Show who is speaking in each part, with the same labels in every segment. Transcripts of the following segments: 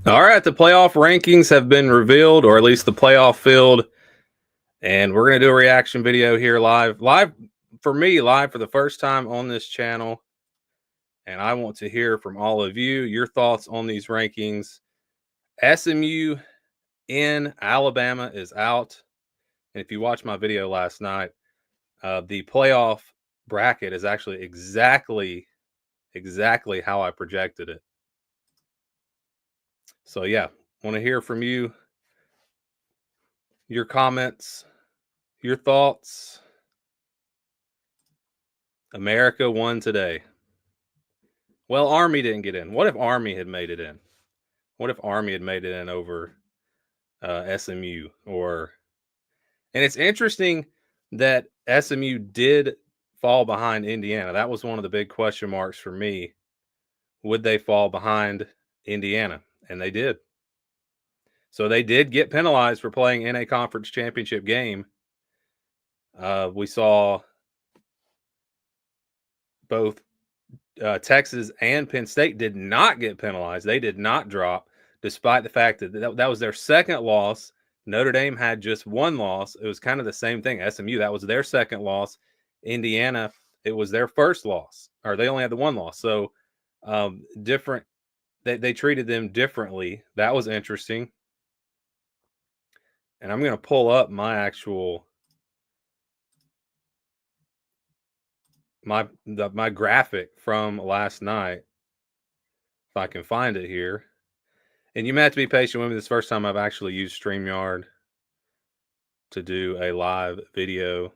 Speaker 1: All right, the playoff rankings have been revealed, or at least the playoff field, and we're going to do a reaction video here live for me, live for the first time on this channel. And I want to hear from all of you your thoughts on these rankings. SMU in, Alabama is out. And if you watched my video last night, the playoff bracket is actually exactly how I projected it. So yeah, want to hear from you, your comments, your thoughts. America won today. Well, Army didn't get in. What if Army had made it in? What if Army had made it in over SMU? And it's interesting that SMU did fall behind Indiana. That was one of the big question marks for me. Would they fall behind Indiana? And they did. So they did get penalized for playing in a conference championship game. We saw both Texas and Penn State did not get penalized. They did not drop, despite the fact that was their second loss. Notre Dame had just one loss. It was kind of the same thing. SMU, that was their second loss. Indiana, it was their first loss, or they only had the one loss. So different. They treated them differently. That was interesting. And I'm going to pull up my actual my graphic from last night, if I can find it here. And you may have to be patient with me. This first time I've actually used StreamYard to do a live video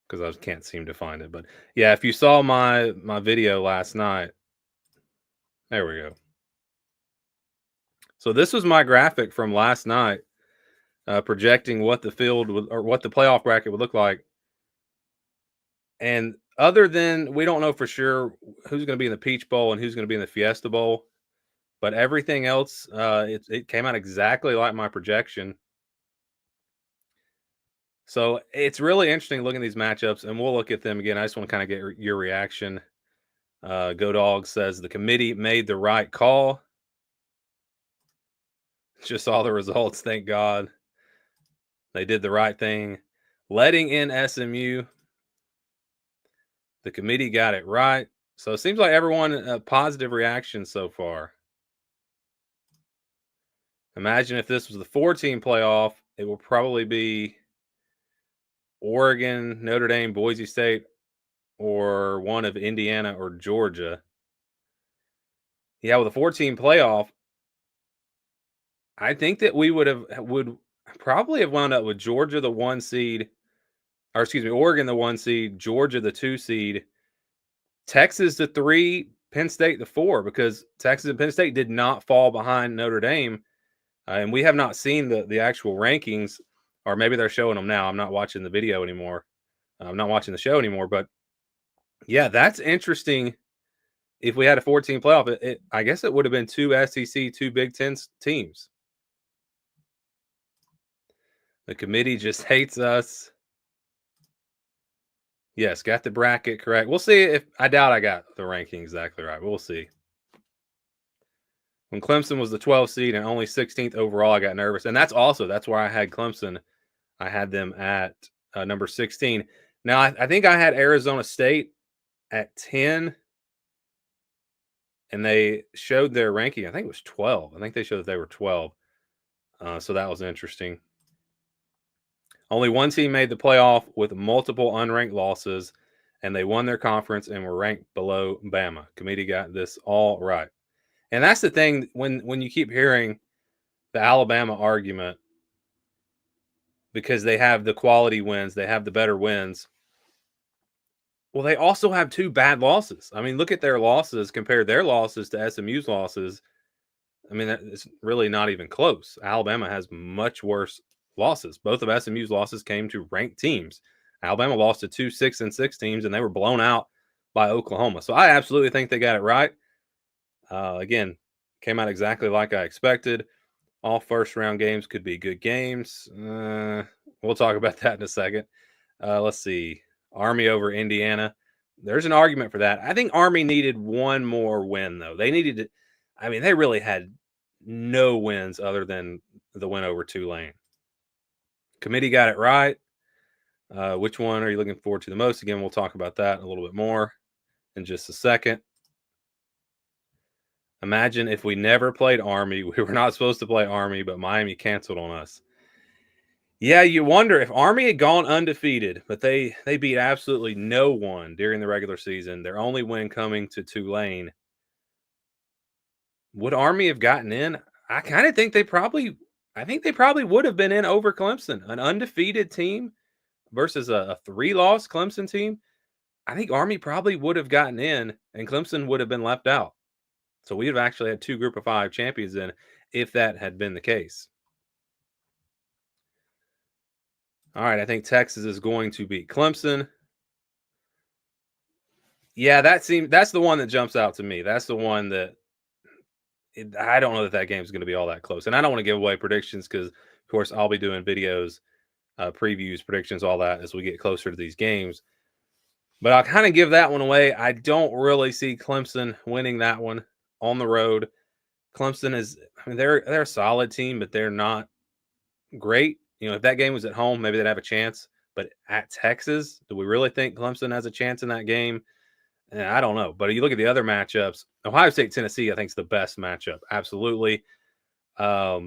Speaker 1: because I can't seem to find it. But yeah, if you saw my video last night, there we go. So this was my graphic from last night, projecting what the field would, or what the playoff bracket would look like. And other than we don't know for sure who's going to be in the Peach Bowl and who's going to be in the Fiesta Bowl, but everything else, it came out exactly like my projection. So it's really interesting looking at these matchups, and we'll look at them again. I just want to kind of get your reaction. Go Dog says the committee made the right call. Just saw the results. Thank God they did the right thing. Letting in SMU. The committee got it right. So it seems like everyone a positive reaction so far. Imagine if this was the 4-team playoff, it will probably be Oregon, Notre Dame, Boise State, or one of Indiana or Georgia. Yeah, with a 4-team playoff, I think that we would probably have wound up with Georgia the 1 seed, or excuse me, Oregon the 1 seed, Georgia the 2 seed, Texas the 3, Penn State the 4, because Texas and Penn State did not fall behind Notre Dame. And we have not seen the actual rankings, or maybe they're showing them now. I'm not watching the video anymore. I'm not watching the show anymore. But yeah, that's interesting. If we had a 14 playoff, I guess it would have been 2 SEC, 2 Big Ten teams. The committee just hates us. Yes, got the bracket correct. We'll see if I doubt I got the ranking exactly right. We'll see. When Clemson was the 12th seed and only 16th overall, I got nervous. And that's where I had Clemson. I had them at number 16. Now, I think I had Arizona State at 10, and they showed their ranking. I think it was 12. I think they showed that they were 12. So that was interesting. Only one team made the playoff with multiple unranked losses, and they won their conference and were ranked below Bama. Committee got this all right. And that's the thing, when you keep hearing the Alabama argument, because they have the quality wins, they have the better wins. Well, they also have 2 bad losses. I mean, look at their losses, compare their losses to SMU's losses. I mean, it's really not even close. Alabama has much worse losses. Both of SMU's losses came to ranked teams. Alabama lost to 2 6-6 teams, and they were blown out by Oklahoma. So I absolutely think they got it right. Again, came out exactly like I expected. All first-round games could be good games. We'll talk about that in a second. Let's see. Army over Indiana. There's an argument for that. I think Army needed one more win, though. They needed to, I mean, they really had no wins other than the win over Tulane. Committee got it right. Which one are you looking forward to the most? Again, we'll talk about that a little bit more in just a second. Imagine if we never played Army. We were not supposed to play Army, but Miami canceled on us. Yeah, you wonder if Army had gone undefeated, but they beat absolutely no one during the regular season. Their only win coming to Tulane. Would Army have gotten in? I kind of think I think they probably would have been in over Clemson, an undefeated team versus a three-loss Clemson team. I think Army probably would have gotten in, and Clemson would have been left out. So we'd have actually had two Group of Five champions in if that had been the case. All right, I think Texas is going to beat Clemson. Yeah, that's the one that jumps out to me. That's the one that I don't know that game is going to be all that close. And I don't want to give away predictions because, of course, I'll be doing videos, previews, predictions, all that as we get closer to these games. But I'll kind of give that one away. I don't really see Clemson winning that one on the road. Clemson is, I mean, they're a solid team, but they're not great. You know, if that game was at home, maybe they'd have a chance. But at Texas, do we really think Clemson has a chance in that game? I don't know. But you look at the other matchups, Ohio State, Tennessee, I think is the best matchup. Absolutely. As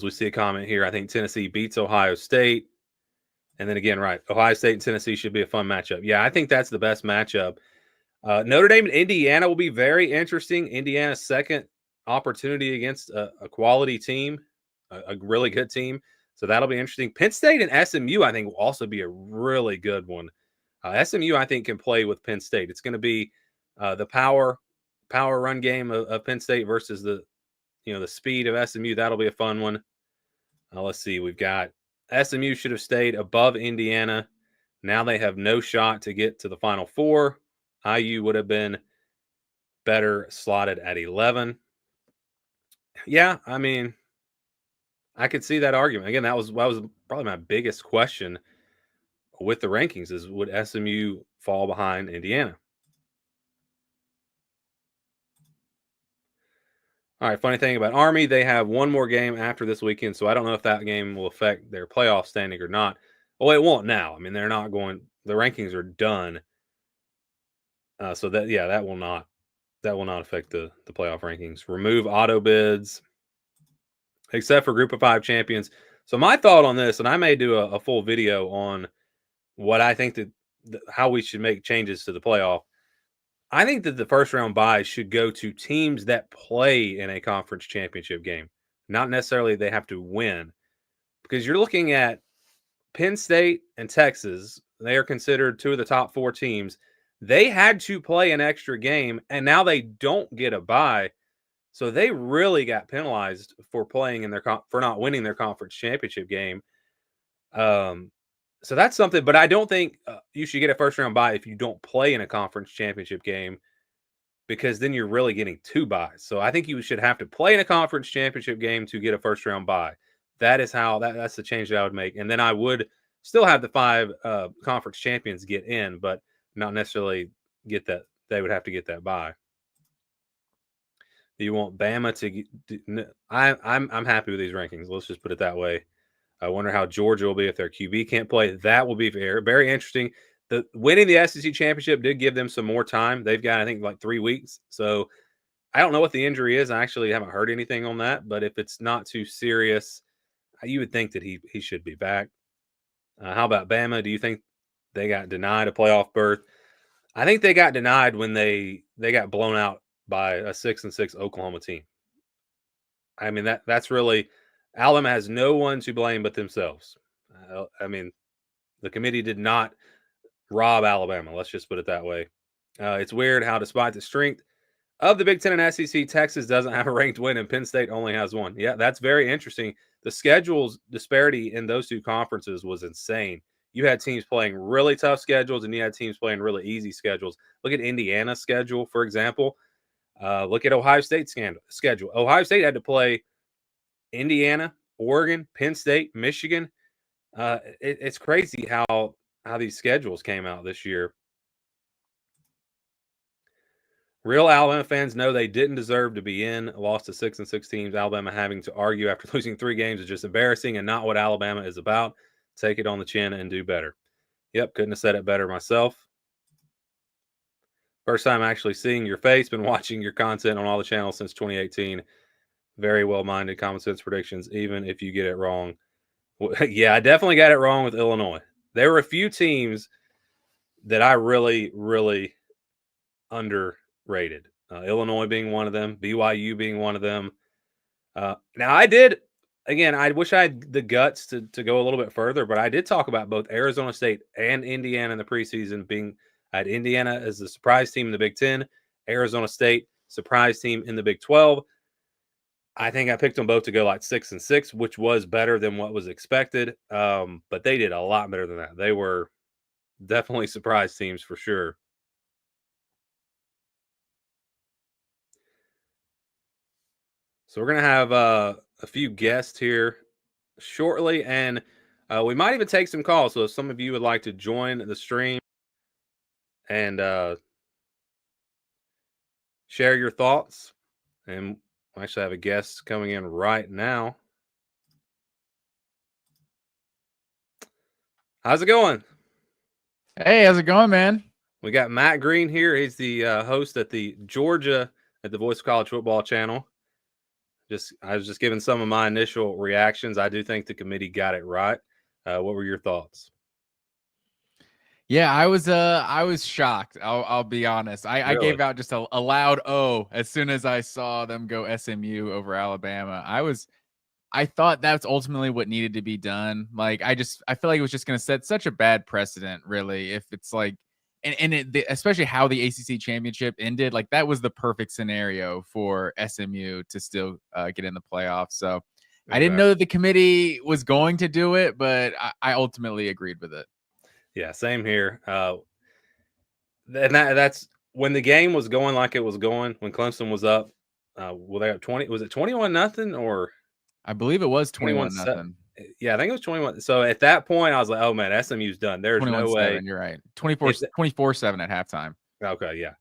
Speaker 1: we see a comment here, I think Tennessee beats Ohio State. And then again, right, Ohio State and Tennessee should be a fun matchup. Yeah, I think that's the best matchup. Notre Dame and Indiana will be very interesting. Indiana's second opportunity against a quality team, a really good team. So that'll be interesting. Penn State and SMU, I think, will also be a really good one. SMU, I think, can play with Penn State. It's going to be the power run game of Penn State versus the speed of SMU. That'll be a fun one. Let's see. We've got SMU should have stayed above Indiana. Now they have no shot to get to the Final Four. IU would have been better slotted at 11. Yeah, I mean, I could see that argument. Again, that was probably my biggest question with the rankings is would SMU fall behind Indiana? All right, funny thing about Army, they have one more game after this weekend, so I don't know if that game will affect their playoff standing or not. Well, it won't now. I mean, they're not going. The rankings are done, so that will not affect the playoff rankings. Remove auto bids, except for Group of Five champions. So my thought on this, and I may do a full video on what I think that how we should make changes to the playoff. I think that the first round buys should go to teams that play in a conference championship game, not necessarily they have to win, because you're looking at Penn State and Texas. They are considered two of the top four teams. They had to play an extra game, and now they don't get a bye. So they really got penalized for playing in for not winning their conference championship game. So that's something, but I don't think you should get a first round bye if you don't play in a conference championship game, because then you're really getting two byes. So I think you should have to play in a conference championship game to get a first round bye. That is how that's the change that I would make. And then I would still have the five conference champions get in, but not necessarily get that. They would have to get that bye. Do you want Bama to get? I'm happy with these rankings. Let's just put it that way. I wonder how Georgia will be if their QB can't play. That will be very interesting. The winning the SEC championship did give them some more time. They've got, I think, like 3 weeks. So I don't know what the injury is. I actually haven't heard anything on that. But if it's not too serious, you would think that he should be back. How about Bama? Do you think they got denied a playoff berth? I think they got denied when they got blown out by a 6-6 Oklahoma team. I mean, that's really Alabama has no one to blame but themselves. I mean, the committee did not rob Alabama. Let's just put it that way. It's weird how, despite the strength of the Big Ten and SEC, Texas doesn't have a ranked win and Penn State only has one. Yeah, that's very interesting. The schedules disparity in those two conferences was insane. You had teams playing really tough schedules and you had teams playing really easy schedules. Look at Indiana's schedule, for example. Look at Ohio State's schedule. Ohio State had to play Indiana, Oregon, Penn State, Michigan. It's crazy how how these schedules came out this year. Real Alabama fans know they didn't deserve to be in. A loss to 6-6 teams. Alabama having to argue after losing 3 games is just embarrassing and not what Alabama is about. Take it on the chin and do better. Yep, couldn't have said it better myself. First time actually seeing your face. Been watching your content on all the channels since 2018. Very well-minded common sense predictions, even if you get it wrong. Yeah, I definitely got it wrong with Illinois. There were a few teams that I really, really underrated. Illinois being one of them, BYU being one of them. Now, I did, again, I wish I had the guts to go a little bit further, but I did talk about both Arizona State and Indiana in the preseason being I had Indiana as the surprise team in the Big Ten, Arizona State, surprise team in the Big 12. I think I picked them both to go like 6-6, which was better than what was expected. But they did a lot better than that. They were definitely surprise teams for sure. So we're gonna have a few guests here shortly, and we might even take some calls. So if some of you would like to join the stream and share your thoughts, and I actually have a guest coming in right now. How's it going?
Speaker 2: Hey, how's it going, man?
Speaker 1: We got Matt Green here. He's the host at the Voice of College Football channel. I was just giving some of my initial reactions. I do think the committee got it right. What were your thoughts?
Speaker 2: Yeah, I was shocked. I'll be honest. I
Speaker 1: Really?
Speaker 2: gave out just a loud "oh" as soon as I saw them go SMU over Alabama. I thought that's ultimately what needed to be done. Like I feel like it was just going to set such a bad precedent, really. If it's like, especially how the ACC championship ended, like that was the perfect scenario for SMU to still get in the playoffs. So I didn't know that the committee was going to do it, but I ultimately agreed with it.
Speaker 1: Yeah, same here. And that's when the game was going like it was going. When Clemson was up, well, they up 20. Was it 21-0 or?
Speaker 2: I believe it was
Speaker 1: 21
Speaker 2: 21-0.
Speaker 1: Yeah, I think it was 21. So at that point, I was like, oh man, SMU's done. There's no way.
Speaker 2: 21-7. You're right. 24-7 at halftime.
Speaker 1: Okay, yeah.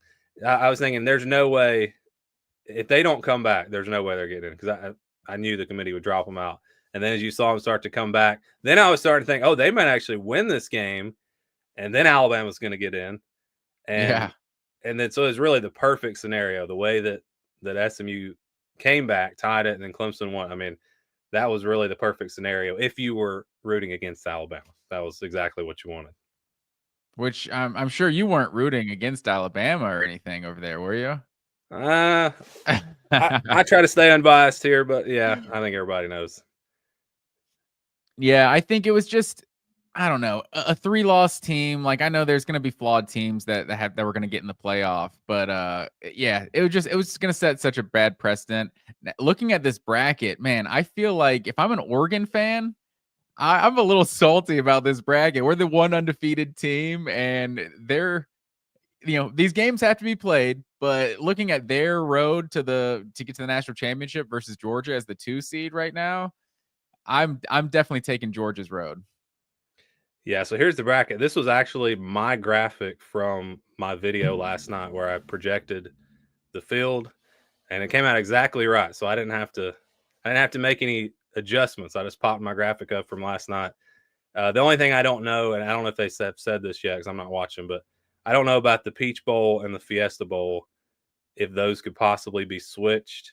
Speaker 1: I was thinking there's no way if they don't come back, there's no way they're getting in because I knew the committee would drop them out. And then as you saw them start to come back, then I was starting to think, oh, they might actually win this game, and then Alabama's going to get in. And then so it's really the perfect scenario. The way that SMU came back, tied it, and then Clemson won. I mean, that was really the perfect scenario if you were rooting against Alabama. That was exactly what you wanted.
Speaker 2: Which I'm sure you weren't rooting against Alabama or anything over there, were you?
Speaker 1: I try to stay unbiased here, but yeah, I think everybody knows.
Speaker 2: Yeah, I think it was just, I don't know, a 3-loss team. Like I know there's going to be flawed teams that were going to get in the playoff, but yeah, it was going to set such a bad precedent. Looking at this bracket, man, I feel like if I'm an Oregon fan, I'm a little salty about this bracket. We're the one undefeated team, and these games have to be played. But looking at their road to get to the national championship versus Georgia as the 2 seed right now, I'm definitely taking Georgia's road.
Speaker 1: Yeah, so here's the bracket. This was actually my graphic from my video last night where I projected the field, and it came out exactly right. So I didn't have to make any adjustments. I just popped my graphic up from last night. The only thing I don't know, and I don't know if they said this yet because I'm not watching, but I don't know about the Peach Bowl and the Fiesta Bowl, if those could possibly be switched.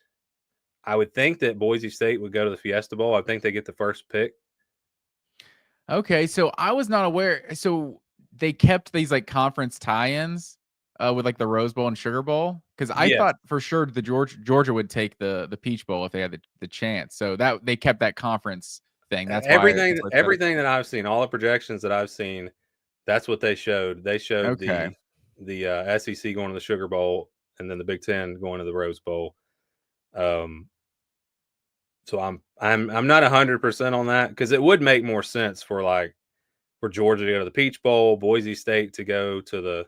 Speaker 1: I would think that Boise State would go to the Fiesta Bowl. I think they get the first pick.
Speaker 2: Okay, so I was not aware. So they kept these like conference tie-ins with like the Rose Bowl and Sugar Bowl, because I thought for sure the Georgia would take the Peach Bowl if they had the chance. So that they kept that conference thing. That's
Speaker 1: everything that I've seen, all the projections that I've seen, that's what they showed. They showed the SEC going to the Sugar Bowl and then the Big Ten going to the Rose Bowl. So I'm not 100% on that because it would make more sense for Georgia to go to the Peach Bowl, Boise State to go to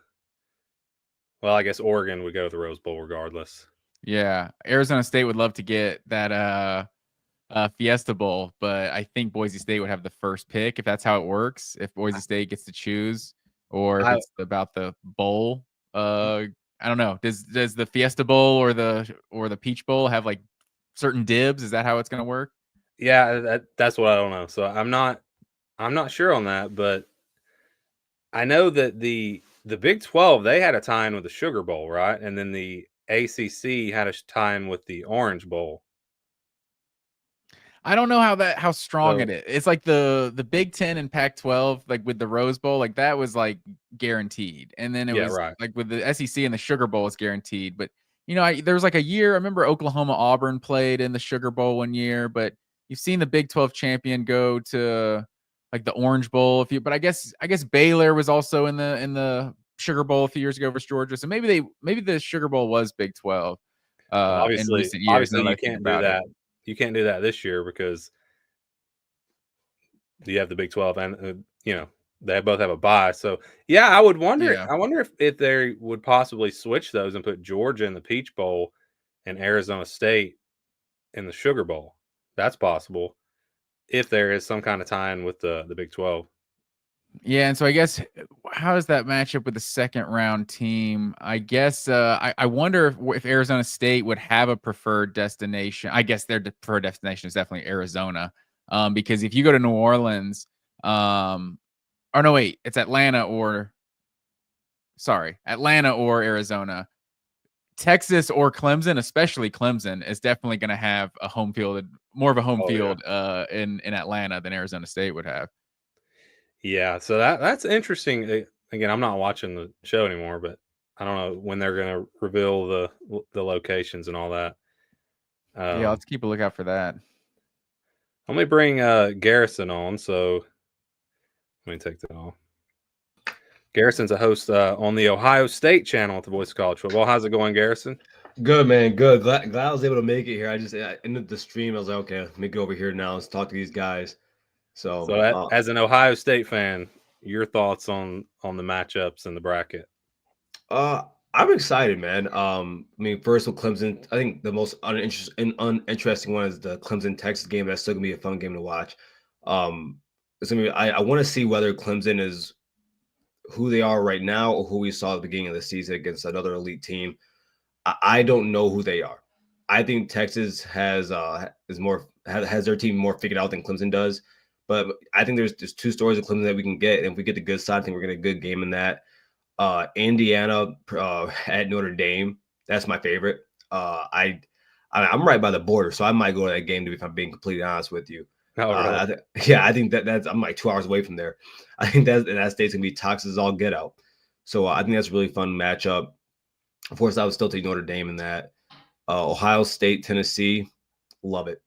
Speaker 1: I guess Oregon would go to the Rose Bowl regardless.
Speaker 2: Yeah, Arizona State would love to get that Fiesta Bowl, but I think Boise State would have the first pick if that's how it works. If Boise State gets to choose, or if
Speaker 1: I
Speaker 2: it's about the bowl. I don't know. Does the Fiesta Bowl or the Peach Bowl have like certain dibs? Is that how it's going to work?
Speaker 1: Yeah, that's what I don't know. So I'm not sure on that, but I know that the Big 12, they had a tie-in with the Sugar Bowl, right? And then the ACC had a tie-in with the Orange Bowl.
Speaker 2: I don't know how strong
Speaker 1: So
Speaker 2: it is. It's like the Big 10 and Pac-12, like with the Rose Bowl, like that was like guaranteed. And then it
Speaker 1: yeah,
Speaker 2: was
Speaker 1: right.
Speaker 2: like with the SEC and the Sugar Bowl was guaranteed. But there was like a year. I remember Oklahoma Auburn played in the Sugar Bowl one year, but you've seen the Big 12 champion go to like the Orange Bowl but I guess Baylor was also in the Sugar Bowl a few years ago versus Georgia. So maybe the Sugar Bowl was Big 12
Speaker 1: Well,
Speaker 2: in
Speaker 1: obviously
Speaker 2: recent years now
Speaker 1: obviously
Speaker 2: that
Speaker 1: you
Speaker 2: I think
Speaker 1: can't do
Speaker 2: about it.
Speaker 1: that. You can't do that this year because you have the Big 12 and they both have a bye. So yeah,
Speaker 2: Yeah.
Speaker 1: I wonder if they would possibly switch those and put Georgia in the Peach Bowl and Arizona State in the Sugar Bowl. That's possible if there is some kind of tie-in with the Big 12.
Speaker 2: Yeah, and so I guess how does that match up with the second round team? I guess I wonder if Arizona State would have a preferred destination. I guess their preferred destination is definitely Arizona, because if you go to New Orleans, or no, wait, it's Atlanta or Arizona. Texas or Clemson, especially Clemson, is definitely going to have more of a home
Speaker 1: Oh yeah.
Speaker 2: field in Atlanta than Arizona State would have.
Speaker 1: Yeah, so that's interesting. Again, I'm not watching the show anymore, but I don't know when they're going to reveal the locations and all that.
Speaker 2: Yeah,
Speaker 1: Um,
Speaker 2: let's keep a lookout for that.
Speaker 1: Let me bring Garrison on. So let me take that off. Garrison's a host on the Ohio State channel at the Voice of College Football. How's it going, Garrison?
Speaker 3: Good, man. Good. Glad I was able to make it here. I ended the stream. I was like, okay, let me go over here now. Let's talk to these guys. So,
Speaker 1: So, as an Ohio State fan, your thoughts on the matchups and the bracket?
Speaker 3: I'm excited, man. I mean, first with Clemson, I think the most uninteresting one is the Clemson Texas game. That's still gonna be a fun game to watch. It's gonna be. I want to see whether Clemson is who they are right now or who we saw at the beginning of the season against another elite team. I don't know who they are. I think Texas has their team more figured out than Clemson does. But I think there's two stories of Clemson that we can get, and if we get the good side, I think we're gonna get a good game in that. Indiana at Notre Dame, that's my favorite. I'm right by the border, so I might go to that game if I'm being completely honest with you.
Speaker 1: Oh, really?
Speaker 3: I think that's I'm like 2 hours away from there. I think that state's gonna be toxic as all get out. So I think that's a really fun matchup. Of course, I would still take Notre Dame in that. Ohio State, Tennessee, love it,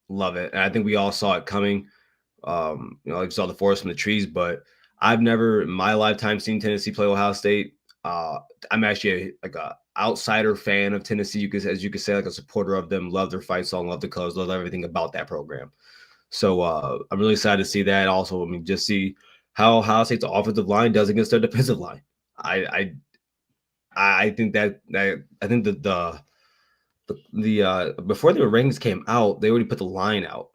Speaker 3: love it. And I think we all saw it coming. Like saw the forest from the trees, but I've never in my lifetime seen Tennessee play Ohio State. I'm actually a outsider fan of Tennessee. As you could say, like a supporter of them. Love their fight song, love the colors, love everything about that program. So I'm really excited to see that. Also, I mean, just see how Ohio State's offensive line does against their defensive line. I think that I think that the before the rankings came out, they already put the line out,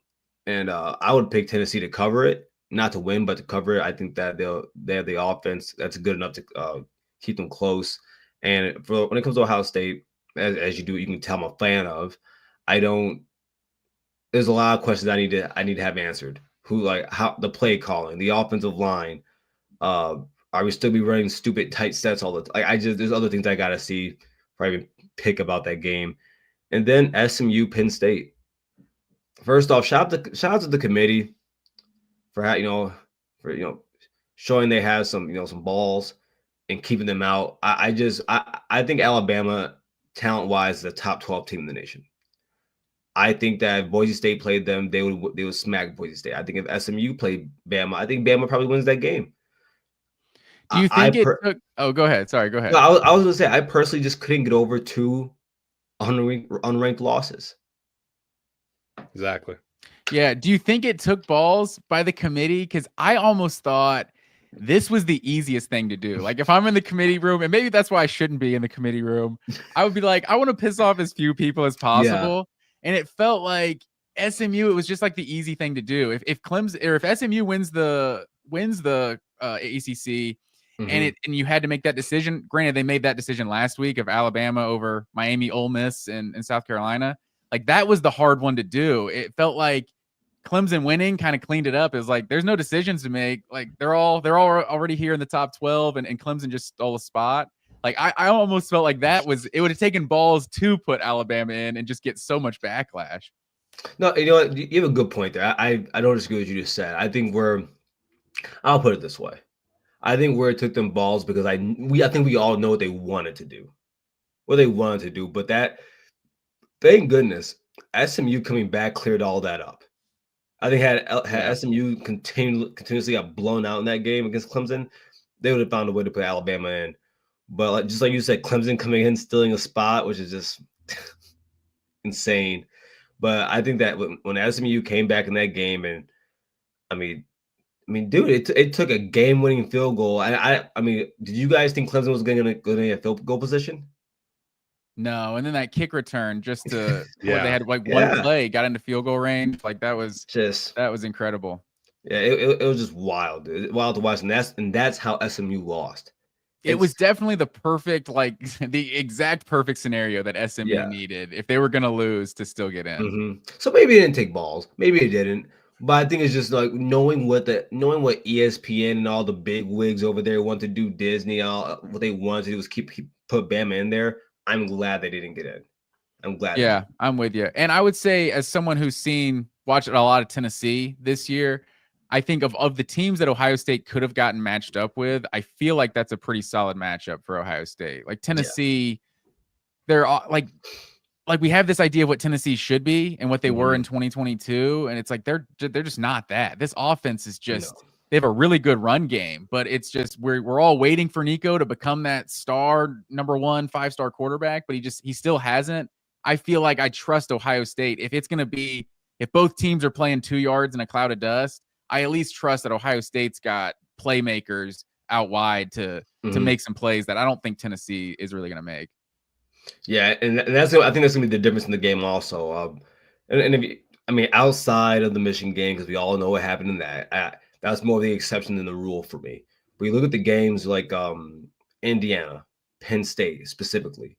Speaker 3: and I would pick Tennessee to cover it, not to win, but to cover it. I think that they have the offense that's good enough to keep them close. And when it comes to Ohio State, as you can tell I'm a fan of. I don't. There's a lot of questions I need to have answered. How the play calling, the offensive line. I would still be running stupid tight sets all the time. There's other things I gotta see before I even pick about that game. And then SMU Penn State. First off, shout out to the committee for showing they have some balls and keeping them out. I think Alabama talent wise is the top 12 team in the nation. I think that if Boise State played them, they would smack Boise State. I think if SMU played Bama, I think Bama probably wins that game.
Speaker 2: Do you think it took? Oh, go ahead. Sorry, go ahead.
Speaker 3: No, I was gonna say I personally just couldn't get over two unranked losses.
Speaker 1: Exactly.
Speaker 2: Yeah. Do you think it took balls by the committee? Because I almost thought this was the easiest thing to do. Like if I'm in the committee room, and maybe that's why I shouldn't be in the committee room, I would be like, I want to piss off as few people as possible. And it felt like SMU, it was just like the easy thing to do. If Clemson or if SMU wins the ACC, and you had to make that decision. Granted, they made that decision last week of Alabama over Miami, Ole Miss, and South Carolina. Like that was the hard one to do. It felt like Clemson winning kind of cleaned it up. It was like there's no decisions to make. Like they're all already here in the top 12, and Clemson just stole a spot. Like I almost felt like it would have taken balls to put Alabama in and just get so much backlash.
Speaker 3: No, you know what? You have a good point there. I don't disagree with what you just said. I think I'll put it this way. I think where it took them balls because I think we all know what they wanted to do. But that, thank goodness, SMU coming back cleared all that up. I think had SMU continuously got blown out in that game against Clemson, they would have found a way to put Alabama in. But just like you said, Clemson coming in, stealing a spot, which is just insane. But I think that when SMU came back in that game, and I mean, dude, it took a game-winning field goal. I mean, did you guys think Clemson was going to get a field goal position?
Speaker 2: No, and then that kick return just to
Speaker 1: they
Speaker 2: had like one play, got into field goal range. Like that was incredible.
Speaker 3: Yeah, it was just wild, wild to watch, and that's how SMU lost.
Speaker 2: It was definitely the perfect, like the exact perfect scenario that SMU needed if they were going to lose to still get in.
Speaker 3: So maybe it didn't take balls, maybe it didn't, but I think it's just like knowing what ESPN and all the big wigs over there want to do, Disney, what they wanted to do was put Bama in there. I'm glad they didn't get in. I'm glad.
Speaker 2: Yeah, I'm with you. And I would say, as someone who's watched a lot of Tennessee this year, I think of the teams that Ohio State could have gotten matched up with, I feel like that's a pretty solid matchup for Ohio State. Like Tennessee, they're like we have this idea of what Tennessee should be and what they were in 2022, and it's like they're just not that. This offense is just they have a really good run game, but it's just we're all waiting for Nico to become that star number 1 5-star quarterback, but he still hasn't. I feel like I trust Ohio State. If both teams are playing 2 yards in a cloud of dust, I at least trust that Ohio State's got playmakers out wide to make some plays that I don't think Tennessee is really going to make.
Speaker 3: Yeah, and I think that's going to be the difference in the game also. Outside of the Michigan game, because we all know what happened in that, that's more the exception than the rule for me. But you look at the games like Indiana, Penn State specifically.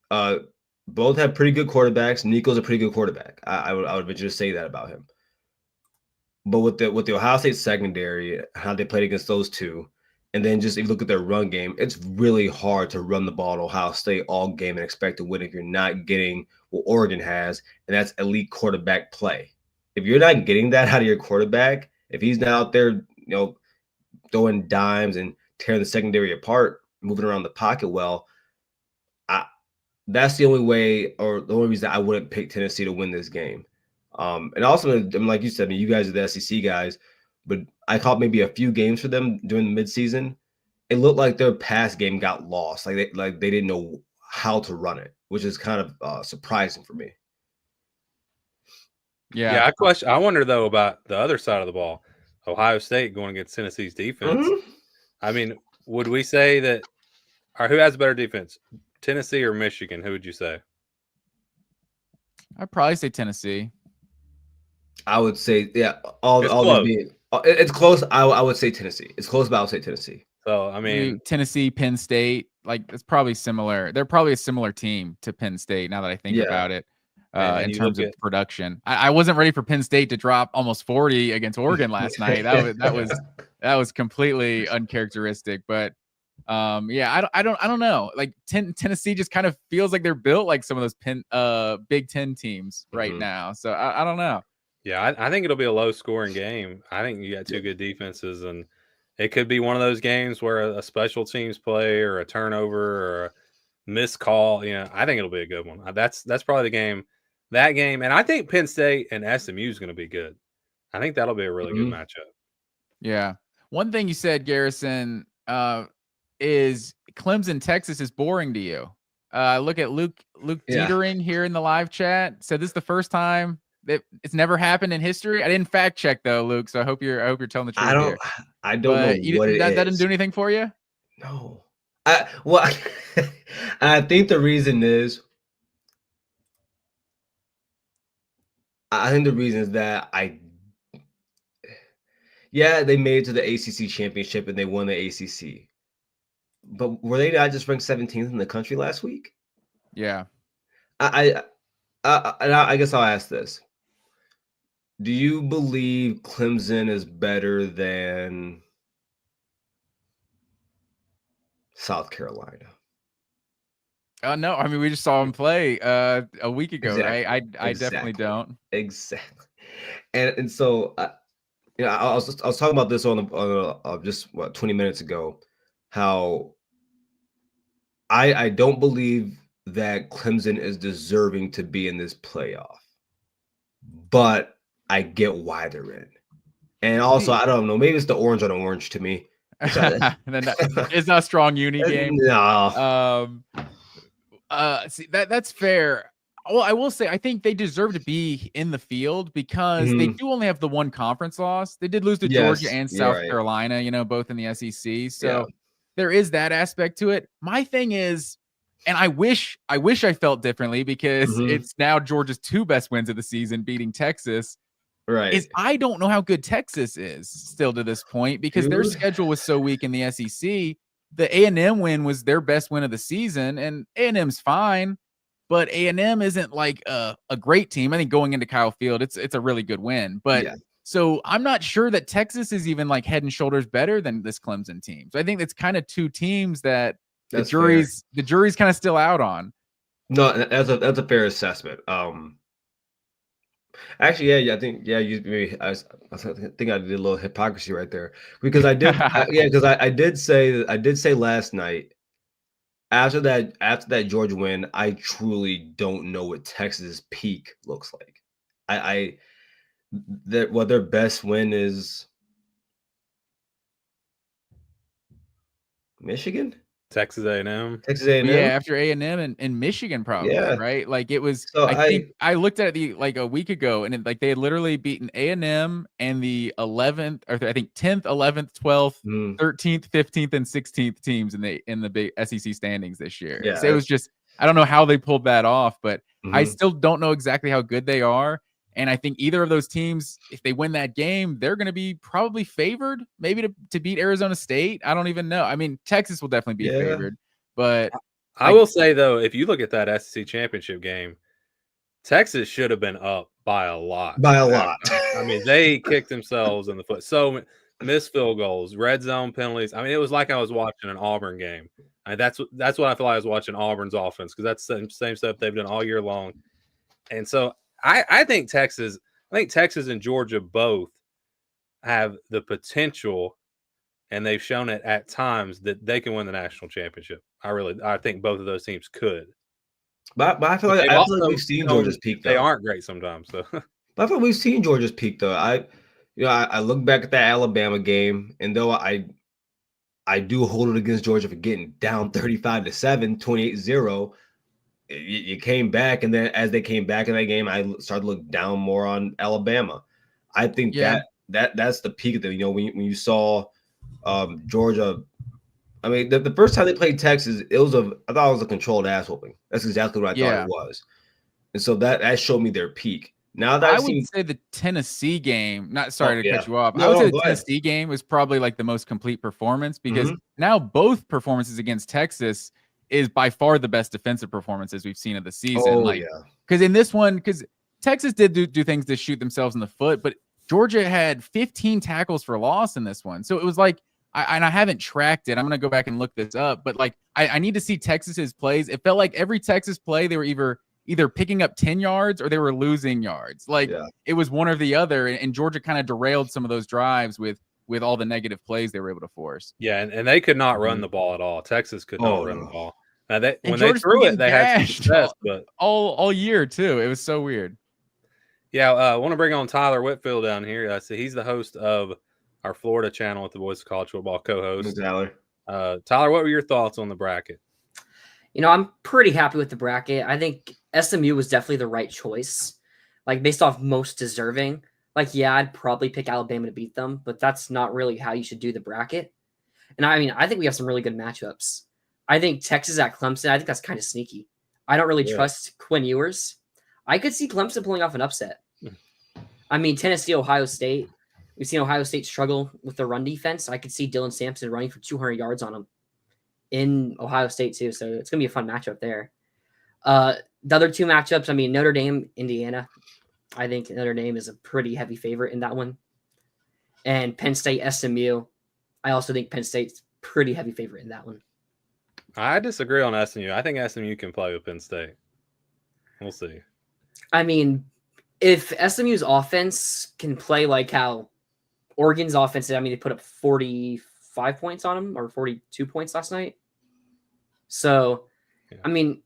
Speaker 3: Both have pretty good quarterbacks. Nico's a pretty good quarterback. I would venture to say that about him. But with the Ohio State secondary, how they played against those two, and then just if you look at their run game, it's really hard to run the ball at Ohio State all game and expect to win if you're not getting what Oregon has, and that's elite quarterback play. If you're not getting that out of your quarterback, if he's not out there, throwing dimes and tearing the secondary apart, moving around the pocket well, that's the only way or the only reason I wouldn't pick Tennessee to win this game. And also, like you said, you guys are the SEC guys, but I caught maybe a few games for them during the midseason. It looked like their pass game got lost, like they didn't know how to run it, which is kind of surprising for me.
Speaker 1: Yeah. I wonder though about the other side of the ball, Ohio State going against Tennessee's defense. I mean, would we say that, or who has a better defense, Tennessee or Michigan? Who would you say?
Speaker 2: I'd probably say Tennessee.
Speaker 3: I would say, it's close. I would say Tennessee. It's close, but I would say Tennessee.
Speaker 1: So, I mean,
Speaker 2: Tennessee, Penn State, like it's probably similar. They're probably a similar team to Penn State now that I think about it. In terms of production, I wasn't ready for Penn State to drop almost 40 against Oregon last night. That was completely uncharacteristic. But I don't know. Like Tennessee just kind of feels like they're built like some of those Big Ten teams right now. So I don't know.
Speaker 1: Yeah, I think it'll be a low-scoring game. I think you got two good defenses, and it could be one of those games where a special teams play or a turnover or a missed call. I think it'll be a good one. That's probably the game. That game, and I think Penn State and SMU is going to be good. I think that'll be a really good matchup.
Speaker 2: Yeah. One thing you said, Garrison, is Clemson, Texas is boring to you. Look at Luke Dietering here in the live chat. Said this is the first time that it's never happened in history. I didn't fact check though, Luke. So I hope you're telling the truth.
Speaker 3: I don't know what it is.
Speaker 2: That didn't do anything for you.
Speaker 3: No. I think the reason is I think the reason is that they made it to the ACC championship and they won the ACC. But were they not just ranked 17th in the country last week?
Speaker 2: Yeah.
Speaker 3: I guess I'll ask this. Do you believe Clemson is better than South Carolina?
Speaker 2: No, I mean we just saw him play a week ago,
Speaker 3: Exactly.
Speaker 2: right? I definitely don't.
Speaker 3: Exactly. And so I was talking about this on just 20 minutes ago, how I don't believe that Clemson is deserving to be in this playoff, but I get why they're in. And also, I don't know, maybe it's the orange on orange to me.
Speaker 2: It's not a strong uni game.
Speaker 3: No.
Speaker 2: See that's fair. Well, I will say I think they deserve to be in the field because they do only have the one conference loss. They did lose to Georgia and South Carolina, both in the SEC. So there is that aspect to it. My thing is, and I wish I felt differently because it's now Georgia's 2 best wins of the season, beating Texas.
Speaker 3: Right.
Speaker 2: Is I don't know how good Texas is still to this point because their schedule was so weak in the SEC. The A&M win was their best win of the season, and A&M's fine, but A&M isn't like a great team. I think going into Kyle Field, it's a really good win. But so I'm not sure that Texas is even like head and shoulders better than this Clemson team. So I think that's kind of 2 teams that the jury's kind of still out on.
Speaker 3: No, that's a fair assessment. Actually, I think I think I did a little hypocrisy right there because I did I did say last night after that Georgia win, I truly don't know what Texas' peak looks like. Their best win is Michigan,
Speaker 1: Texas A&M.
Speaker 2: Yeah, after A&M and Michigan, probably, right? Like it was. So I think I looked at it like a week ago, and they had literally beaten A&M and the 11th, or I think 10th, 11th, 12th, 13th, 15th, and 16th teams in the big SEC standings this year. Yeah, so it was just I don't know how they pulled that off, but I still don't know exactly how good they are. And I think either of those teams, if they win that game, they're going to be probably favored, maybe to beat Arizona State. I don't even know. I mean, Texas will definitely be favored, but
Speaker 1: I will say though, if you look at that SEC championship game, Texas should have been up by a lot. I mean, they kicked themselves in the foot. So missed field goals, red zone penalties. I mean, it was like I was watching an Auburn game. That's what I feel like I was watching Auburn's offense because that's the same stuff they've done all year long. And so I think Texas and Georgia both have the potential, and they've shown it at times that they can win the national championship. I think both of those teams could.
Speaker 3: But I feel like we've seen Georgia's peak. Though.
Speaker 1: They aren't great sometimes. So,
Speaker 3: but I feel like we've seen Georgia's peak though. I look back at that Alabama game, and though I do hold it against Georgia for getting down 35-7, 28-0. You came back, and then as they came back in that game, I started to look down more on Alabama. I think that's the peak of the when you saw Georgia. I mean, the first time they played Texas, I thought it was a controlled ass whooping. That's exactly what I thought it was, and so that showed me their peak. Now that
Speaker 2: I would say the Tennessee game. Not sorry to cut you off. I would say the Tennessee game was probably like the most complete performance because now both performances against Texas is by far the best defensive performances we've seen of the season. Because in this one, because Texas did do things to shoot themselves in the foot, but Georgia had 15 tackles for loss in this one. So it was like, I haven't tracked it. I'm going to go back and look this up, but like, I need to see Texas's plays. It felt like every Texas play, they were either picking up 10 yards or they were losing yards. Like it was one or the other. And Georgia kind of derailed some of those drives with all the negative plays they were able to force.
Speaker 1: Yeah, and they could not run the ball at all. Texas could not run the ball. Now when they threw it, they had success, but
Speaker 2: all year too. It was so weird.
Speaker 1: Yeah, I want to bring on Tyler Whitfield down here. So he's the host of our Florida channel with the Voice of College Football co-host.
Speaker 3: Tyler,
Speaker 1: what were your thoughts on the bracket?
Speaker 4: I'm pretty happy with the bracket. I think SMU was definitely the right choice, like based off most deserving. Like, yeah, I'd probably pick Alabama to beat them, but that's not really how you should do the bracket. And I mean, I think we have some really good matchups. I think Texas at Clemson, I think that's kind of sneaky. I don't really trust Quinn Ewers. I could see Clemson pulling off an upset. I mean, Tennessee, Ohio State. We've seen Ohio State struggle with the run defense. I could see Dylan Sampson running for 200 yards on them in Ohio State too. So it's gonna be a fun matchup there. The other two matchups, I mean, Notre Dame, Indiana. I think Notre Dame is a pretty heavy favorite in that one. And Penn State, SMU. I also think Penn State's pretty heavy favorite in that one.
Speaker 1: I disagree on SMU. I think SMU can play with Penn State. We'll see.
Speaker 4: I mean, if SMU's offense can play like how Oregon's offense did, I mean, they put up 45 points on them or 42 points last night. So, yeah. I mean,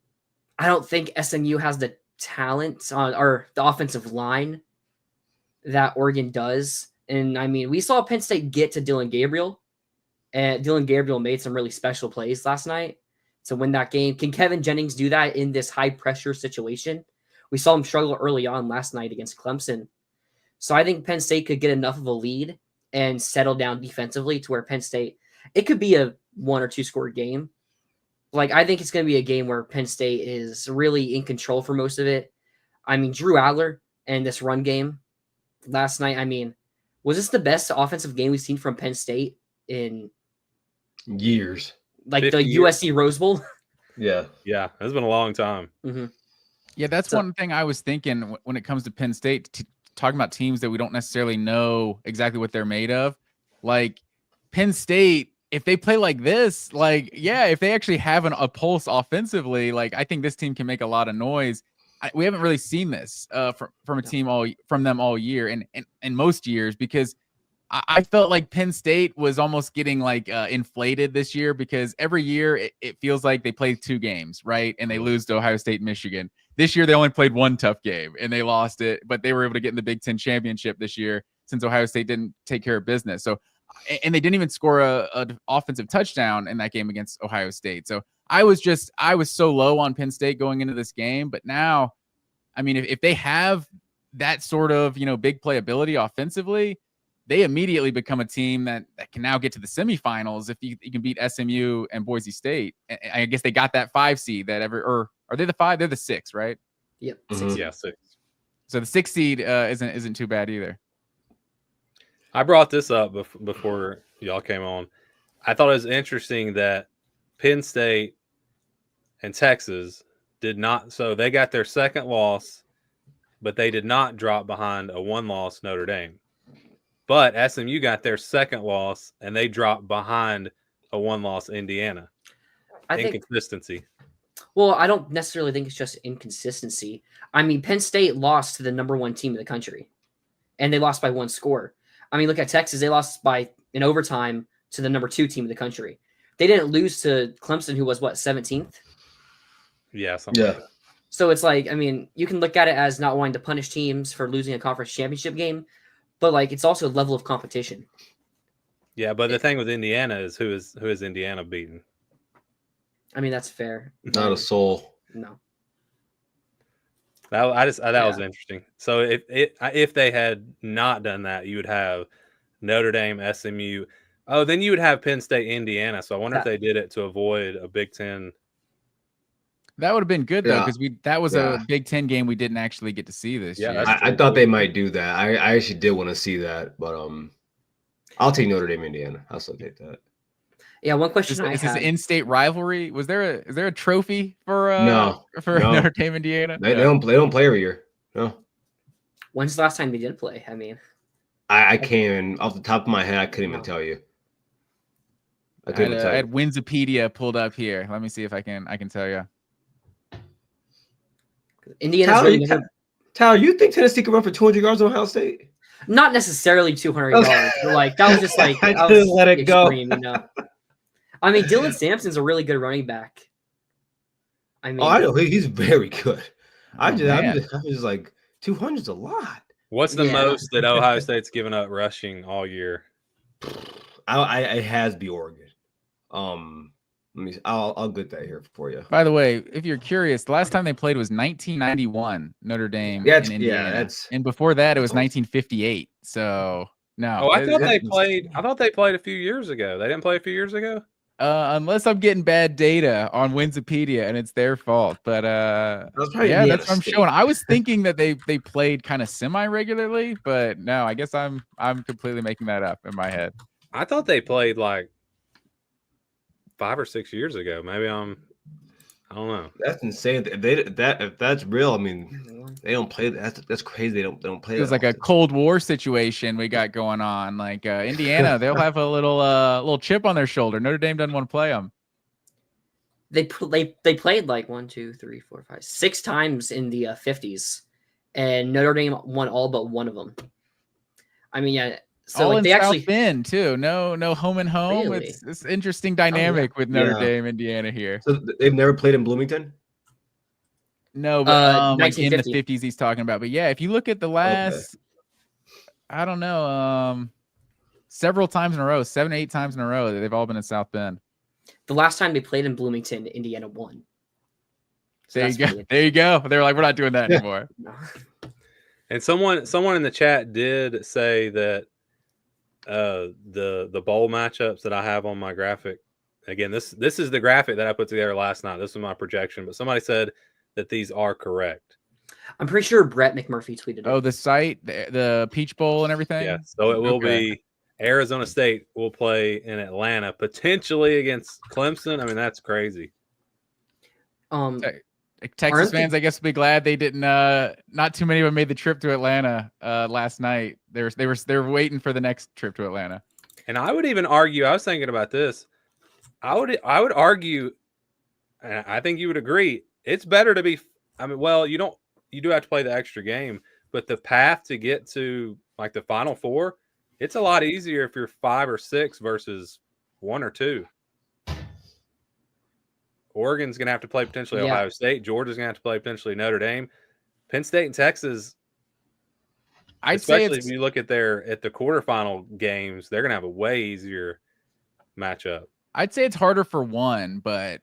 Speaker 4: I don't think SMU has the talent on or the offensive line that Oregon does. And I mean, we saw Penn State get to Dylan Gabriel, and Dylan Gabriel made some really special plays last night to win that game. Can Kevin Jennings do that in this high pressure situation? We saw him struggle early on last night against Clemson. So I think Penn State could get enough of a lead and settle down defensively to where Penn State, it could be a 1 or 2 score game. Like, I think it's going to be a game where Penn State is really in control for most of it. I mean, Drew Adler and this run game last night, I mean, was this the best offensive game we've seen from Penn State in
Speaker 3: years?
Speaker 4: Like the USC Rose Bowl?
Speaker 3: Yeah.
Speaker 1: Yeah, it's been a long time.
Speaker 4: Mm-hmm.
Speaker 2: Yeah, that's one thing I was thinking when it comes to Penn State, talking about teams that we don't necessarily know exactly what they're made of. Like Penn State, if they play like this, like, yeah, if they actually have a pulse offensively, like I think this team can make a lot of noise. We haven't really seen this from a team from them all year and most years, because I felt like Penn State was almost getting like inflated this year, because every year it feels like they play 2 games, right? And they lose to Ohio State and Michigan. This year they only played 1 tough game and they lost it, but they were able to get in the Big Ten championship this year since Ohio State didn't take care of business. So, and they didn't even score a offensive touchdown in that game against Ohio State. So I was so low on Penn State going into this game, but now, I mean, if they have that sort of, big playability offensively, they immediately become a team that can now get to the semifinals if you can beat SMU and Boise State. I guess they got that 5 seed or are they the 5? They're the 6, right?
Speaker 4: Yep.
Speaker 1: Mm-hmm. Yeah, 6.
Speaker 2: So the 6 seed isn't too bad either.
Speaker 1: I brought this up before y'all came on. I thought it was interesting that Penn State and Texas did not. So they got their second loss, but they did not drop behind a 1-loss Notre Dame. But SMU got their second loss, and they dropped behind a 1-loss Indiana. Inconsistency.
Speaker 4: Well, I don't necessarily think it's just inconsistency. I mean, Penn State lost to the number 1 team in the country, and they lost by 1 score. I mean, look at Texas. They lost in overtime to the number 2 team in the country. They didn't lose to Clemson, who was, 17th?
Speaker 1: Yeah, something like that.
Speaker 4: So it's like, I mean, you can look at it as not wanting to punish teams for losing a conference championship game, but like it's also a level of competition.
Speaker 1: Yeah, but the thing with Indiana is who is Indiana beaten?
Speaker 4: I mean, that's fair.
Speaker 3: Not a soul.
Speaker 4: No.
Speaker 1: That was interesting. So if they had not done that, you would have Notre Dame, SMU. Oh, then you would have Penn State, Indiana. So I wonder if they did it to avoid a Big Ten.
Speaker 2: That would have been good though, because that was a Big Ten game we didn't actually get to see this year.
Speaker 3: I thought they might do that. I actually did want to see that, but I'll take Notre Dame, Indiana. I'll still take that.
Speaker 4: Yeah, one question
Speaker 2: is this in-state rivalry? Is there a trophy for
Speaker 3: no.
Speaker 2: Notre Dame, Indiana?
Speaker 3: They don't play every year. No.
Speaker 4: When's the last time they did play? I mean,
Speaker 3: I can't even, off the top of my head, I couldn't even tell you.
Speaker 2: I had Winsipedia pulled up here. Let me see if I can tell you.
Speaker 4: Indiana's
Speaker 3: Tyler, you think Tennessee could run for 200 yards on Ohio State?
Speaker 4: Not necessarily 200 yards. But like that was just like
Speaker 3: I just let it
Speaker 4: extreme,
Speaker 3: go.
Speaker 4: I mean, Dylan Sampson's a really good running back. I mean,
Speaker 3: I know he's very good. I'm just like 200's a lot.
Speaker 1: What's the most that Ohio State's given up rushing all year?
Speaker 3: It has to be Oregon. I'll get that here for you.
Speaker 2: By the way, if you're curious, the last time they played was 1991, Notre Dame in Indiana. And before that, it was 1958. So no.
Speaker 1: Oh, I thought they played a few years ago. They didn't play a few years ago?
Speaker 2: Unless I'm getting bad data on Winsipedia and it's their fault. But
Speaker 3: That's probably
Speaker 2: yeah,
Speaker 3: Indiana
Speaker 2: that's what I'm
Speaker 3: State.
Speaker 2: showing. I was thinking that they played kind of semi-regularly, but no, I guess I'm completely making that up in my head.
Speaker 1: I thought they played like 5 or 6 years ago. Maybe I don't know.
Speaker 3: That's insane. If that's real, I mean, they don't play. That's crazy. They don't play.
Speaker 2: It was like a Cold War situation we got going on. Like Indiana, they'll have a little chip on their shoulder. Notre Dame doesn't want to play them.
Speaker 4: They played like 1, 2, 3, 4, 5, 6 times in the 50s, and Notre Dame won all but one of them. I mean, yeah. So
Speaker 2: all
Speaker 4: like,
Speaker 2: in
Speaker 4: they actually
Speaker 2: South Bend too. No home and home.
Speaker 4: Really?
Speaker 2: It's interesting dynamic with Notre
Speaker 3: Yeah.
Speaker 2: Dame, Indiana here.
Speaker 3: So they've never played in Bloomington.
Speaker 2: No, but like in the
Speaker 4: 1950.
Speaker 2: 50s he's talking about. But yeah, if you look at the last, I don't know, several times in a row, 7, 8 times in a row, they've all been in South Bend.
Speaker 4: The last time they played in Bloomington, Indiana won. So
Speaker 2: There you go. There you go. They're like, we're not doing that anymore.
Speaker 4: No.
Speaker 1: And someone in the chat did say that the bowl matchups that I have on my graphic. Again, this is the graphic that I put together last night. This was my projection, but somebody said that these are correct.
Speaker 4: I'm pretty sure Brett McMurphy tweeted it.
Speaker 2: Oh, the site, the Peach Bowl and everything?
Speaker 1: Yeah, so it will be Arizona State will play in Atlanta, potentially against Clemson. I mean, that's crazy.
Speaker 2: Texas fans, I guess, will be glad they didn't. Not too many of them made the trip to Atlanta last night. They were waiting for the next trip to Atlanta.
Speaker 1: And I would even argue. I was thinking about this. I would argue, and I think you would agree. It's better to be. I mean, well, you do have to play the extra game, but the path to get to like the Final Four, it's a lot easier if you're 5 or 6 versus 1 or 2. Oregon's going to have to play potentially Ohio State. Georgia's going to have to play potentially Notre Dame. Penn State and Texas, especially if you look at the quarterfinal games, they're going to have a way easier matchup.
Speaker 2: I'd say it's harder for one, but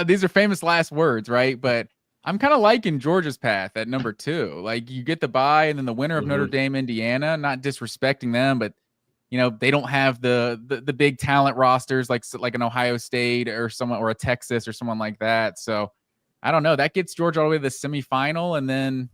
Speaker 2: these are famous last words, right? But I'm kind of liking Georgia's path at number 2. Like, you get the bye, and then the winner of Notre Dame, Indiana, not disrespecting them, but they don't have the big talent rosters like an Ohio State or someone, or a Texas or someone like that. So I don't know. That gets Georgia all the way to the semifinal, and then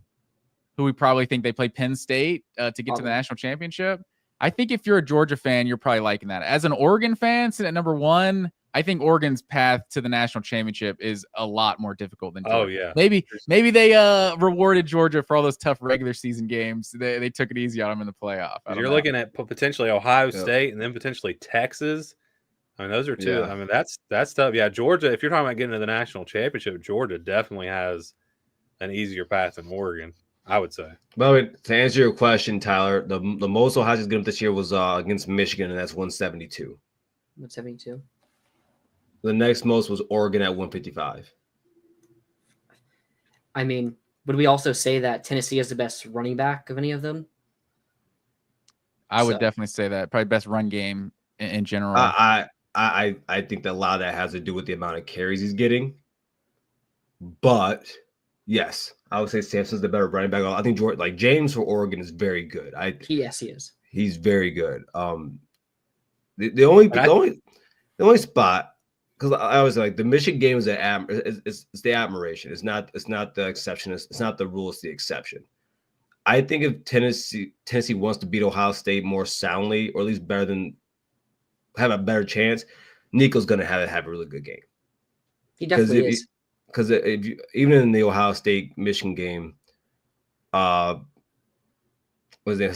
Speaker 2: who we probably think they play Penn State to get to the national championship. I think if you're a Georgia fan, you're probably liking that. As an Oregon fan, sitting at number 1, I think Oregon's path to the national championship is a lot more difficult than Georgia.
Speaker 1: Oh, yeah.
Speaker 2: Maybe they rewarded Georgia for all those tough regular season games. They took it easy on them in the playoff.
Speaker 1: You're looking at potentially Ohio State and then potentially Texas. I mean, those are 2. I mean, that's tough. Yeah, Georgia, if you're talking about getting to the national championship, Georgia definitely has an easier path than Oregon, I would say.
Speaker 3: Well, to answer your question, Tyler, the most Ohio State's given this year was against Michigan, and that's 172.
Speaker 4: 172.
Speaker 3: The next most was Oregon at 155.
Speaker 4: I mean, would we also say that Tennessee is the best running back of any of them?
Speaker 2: I would definitely say that. Probably best run game in general.
Speaker 3: I think that a lot of that has to do with the amount of carries he's getting. But yes, I would say Samson's the better running back. I think James for Oregon is very good.
Speaker 4: Yes, he is.
Speaker 3: He's very good. The only spot, because I was like, the Michigan game is it's the admiration. It's not the exception. It's not the rule. It's the exception. I think if Tennessee wants to beat Ohio State more soundly, or at least have a better chance, Nico's going to have a really good game.
Speaker 4: He definitely is.
Speaker 3: Because even in the Ohio State Michigan game, was it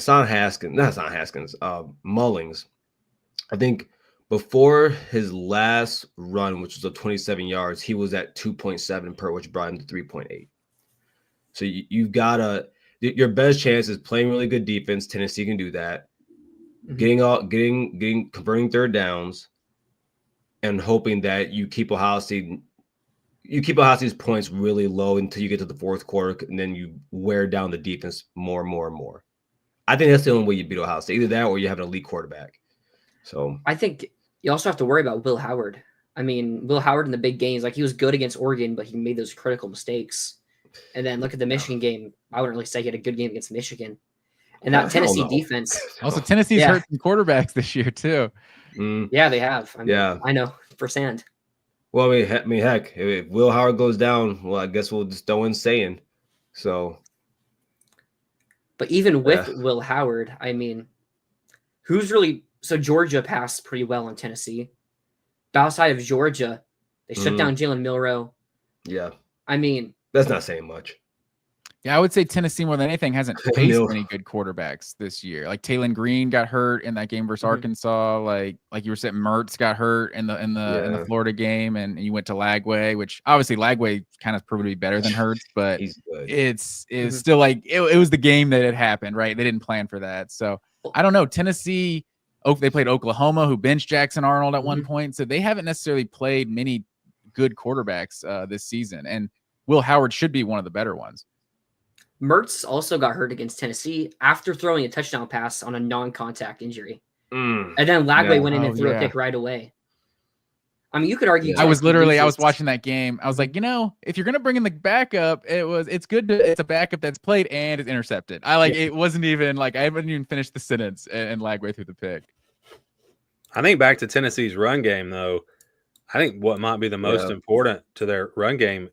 Speaker 3: Mullings? I think before his last run, which was a 27 yards, he was at 2.7 per, which brought him to 3.8. So you've got your best chance is playing really good defense. Tennessee can do that. Converting third downs, and hoping that you keep Ohio State's points really low until you get to the fourth quarter, and then you wear down the defense more and more and more. I think that's the only way you beat Ohio State. Either that, or you have an elite quarterback. So
Speaker 4: I think you also have to worry about Will Howard. I mean, Will Howard in the big games, like, he was good against Oregon, but he made those critical mistakes. And then look at the Michigan game. I wouldn't really say he had a good game against Michigan. And that Tennessee defense.
Speaker 2: Also, Tennessee's hurt some quarterbacks this year too.
Speaker 4: Yeah, they have. I mean,
Speaker 3: Yeah.
Speaker 4: I know firsthand.
Speaker 3: Well, I mean, heck, if Will Howard goes down, well, I guess we'll just throw in saying. So,
Speaker 4: But even with
Speaker 3: yeah.
Speaker 4: Will Howard, I mean, who's really so Georgia passed pretty well on Tennessee. But outside of Georgia, they shut down Jalen Milroe.
Speaker 3: Yeah.
Speaker 4: I mean,
Speaker 3: That's not saying much.
Speaker 2: Yeah, I would say Tennessee more than anything hasn't faced
Speaker 3: Mil-
Speaker 2: many good quarterbacks this year. Like Taylon Green got hurt in that game versus Arkansas. Like you were saying, Mertz got hurt in the Florida game, and you went to Lagway, which obviously Lagway kind of proved to be better than Hurts, but
Speaker 3: He's good.
Speaker 2: it's still like it was the game that it happened, right? They didn't plan for that, so I don't know. Tennessee, they played Oklahoma, who benched Jackson Arnold at one point, so they haven't necessarily played many good quarterbacks this season, and Will Howard should be one of the better ones.
Speaker 4: Mertz also got hurt against Tennessee after throwing a touchdown pass on a non-contact injury. And then Lagway went in and threw a pick right away. I mean, you could argue.
Speaker 2: I was watching that game. I was like, if you're going to bring in the backup, it's good it's a backup that's played and is intercepted. It wasn't even like, I haven't even finished the sentence and Lagway threw the pick.
Speaker 1: I think back to Tennessee's run game, though, I think what might be the most important to their run game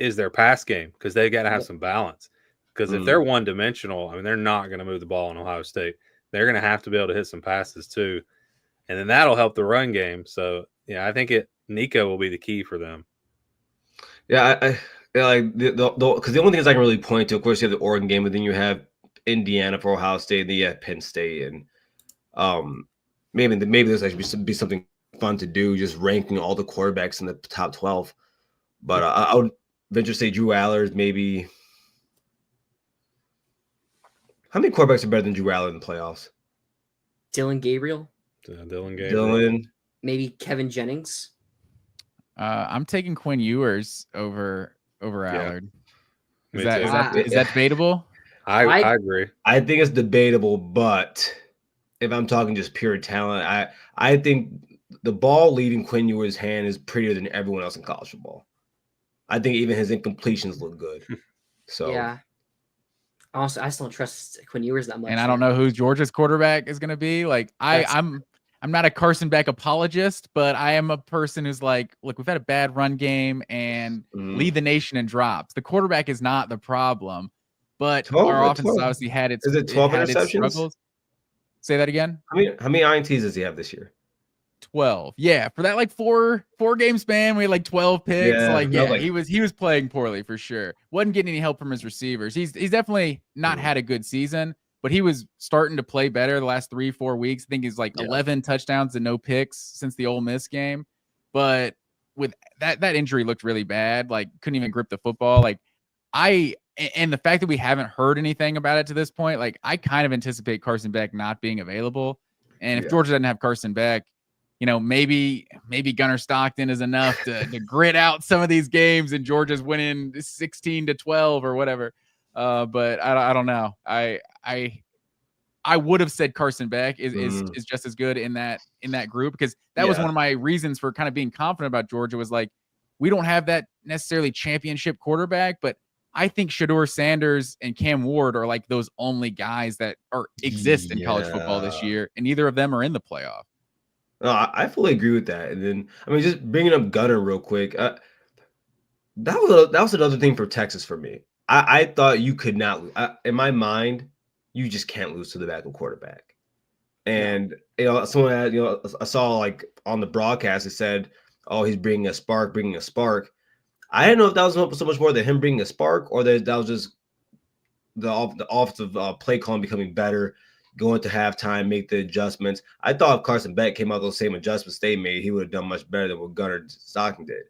Speaker 1: is their pass game, because they've got to have some balance. Because if they're one-dimensional, I mean, they're not going to move the ball in Ohio State. They're going to have to be able to hit some passes too, and then that'll help the run game. So, yeah, I think Nico will be the key for them.
Speaker 3: Yeah, I like because the only things I can really point to, of course, you have the Oregon game, but then you have Indiana for Ohio State, then you have Penn State, and maybe this actually be something fun to do, just ranking all the quarterbacks in the top 12. But I would venture to say Drew Allers maybe. How many quarterbacks are better than Drew Allen in the playoffs?
Speaker 4: Dylan Gabriel. Maybe Kevin Jennings.
Speaker 2: I'm taking Quinn Ewers over Allard. Is that debatable?
Speaker 1: I agree.
Speaker 3: I think it's debatable, but if I'm talking just pure talent, I think the ball leaving Quinn Ewers' hand is prettier than everyone else in college football. I think even his incompletions look good. So
Speaker 4: yeah. Also, I still don't trust Quinn Ewers that much.
Speaker 2: And I don't know who Georgia's quarterback is going to be. Like, I'm not a Carson Beck apologist, but I am a person who's like, look, we've had a bad run game and lead the nation in drops. The quarterback is not the problem, but our offense has obviously had its.
Speaker 3: Is it 12 interceptions?
Speaker 2: Struggles. Say that again.
Speaker 3: How many INTs does he have this year?
Speaker 2: 12. Yeah, for that like four game span, we had like 12 picks. He was playing poorly for sure. Wasn't getting any help from his receivers. He's definitely not had a good season, but he was starting to play better the last 3-4 weeks. I think he's like 11 touchdowns and no picks since the Ole Miss game. But with that injury looked really bad. Like couldn't even grip the football. Like and the fact that we haven't heard anything about it to this point, like I kind of anticipate Carson Beck not being available. And if Georgia doesn't have Carson Beck, maybe Gunnar Stockton is enough to grit out some of these games and Georgia's winning 16-12 or whatever. But I don't know. I would have said Carson Beck is just as good in that group, because that was one of my reasons for kind of being confident about Georgia, was like, we don't have that necessarily championship quarterback, but I think Shedeur Sanders and Cam Ward are like those only guys that exist in college football this year, and neither of them are in the playoff.
Speaker 3: No, I fully agree with that. And then, I mean, just bringing up Gunnar real quick, that was another thing for Texas for me. I thought you could not, in my mind, you just can't lose to the backup quarterback. And someone had, I saw like on the broadcast, it said, "Oh, he's bringing a spark." I didn't know if that was so much more than him bringing a spark, or that was just the offensive play calling becoming better, going to halftime, make the adjustments. I thought if Carson Beck came out those same adjustments they made, he would have done much better than what Gunnar Stockton did.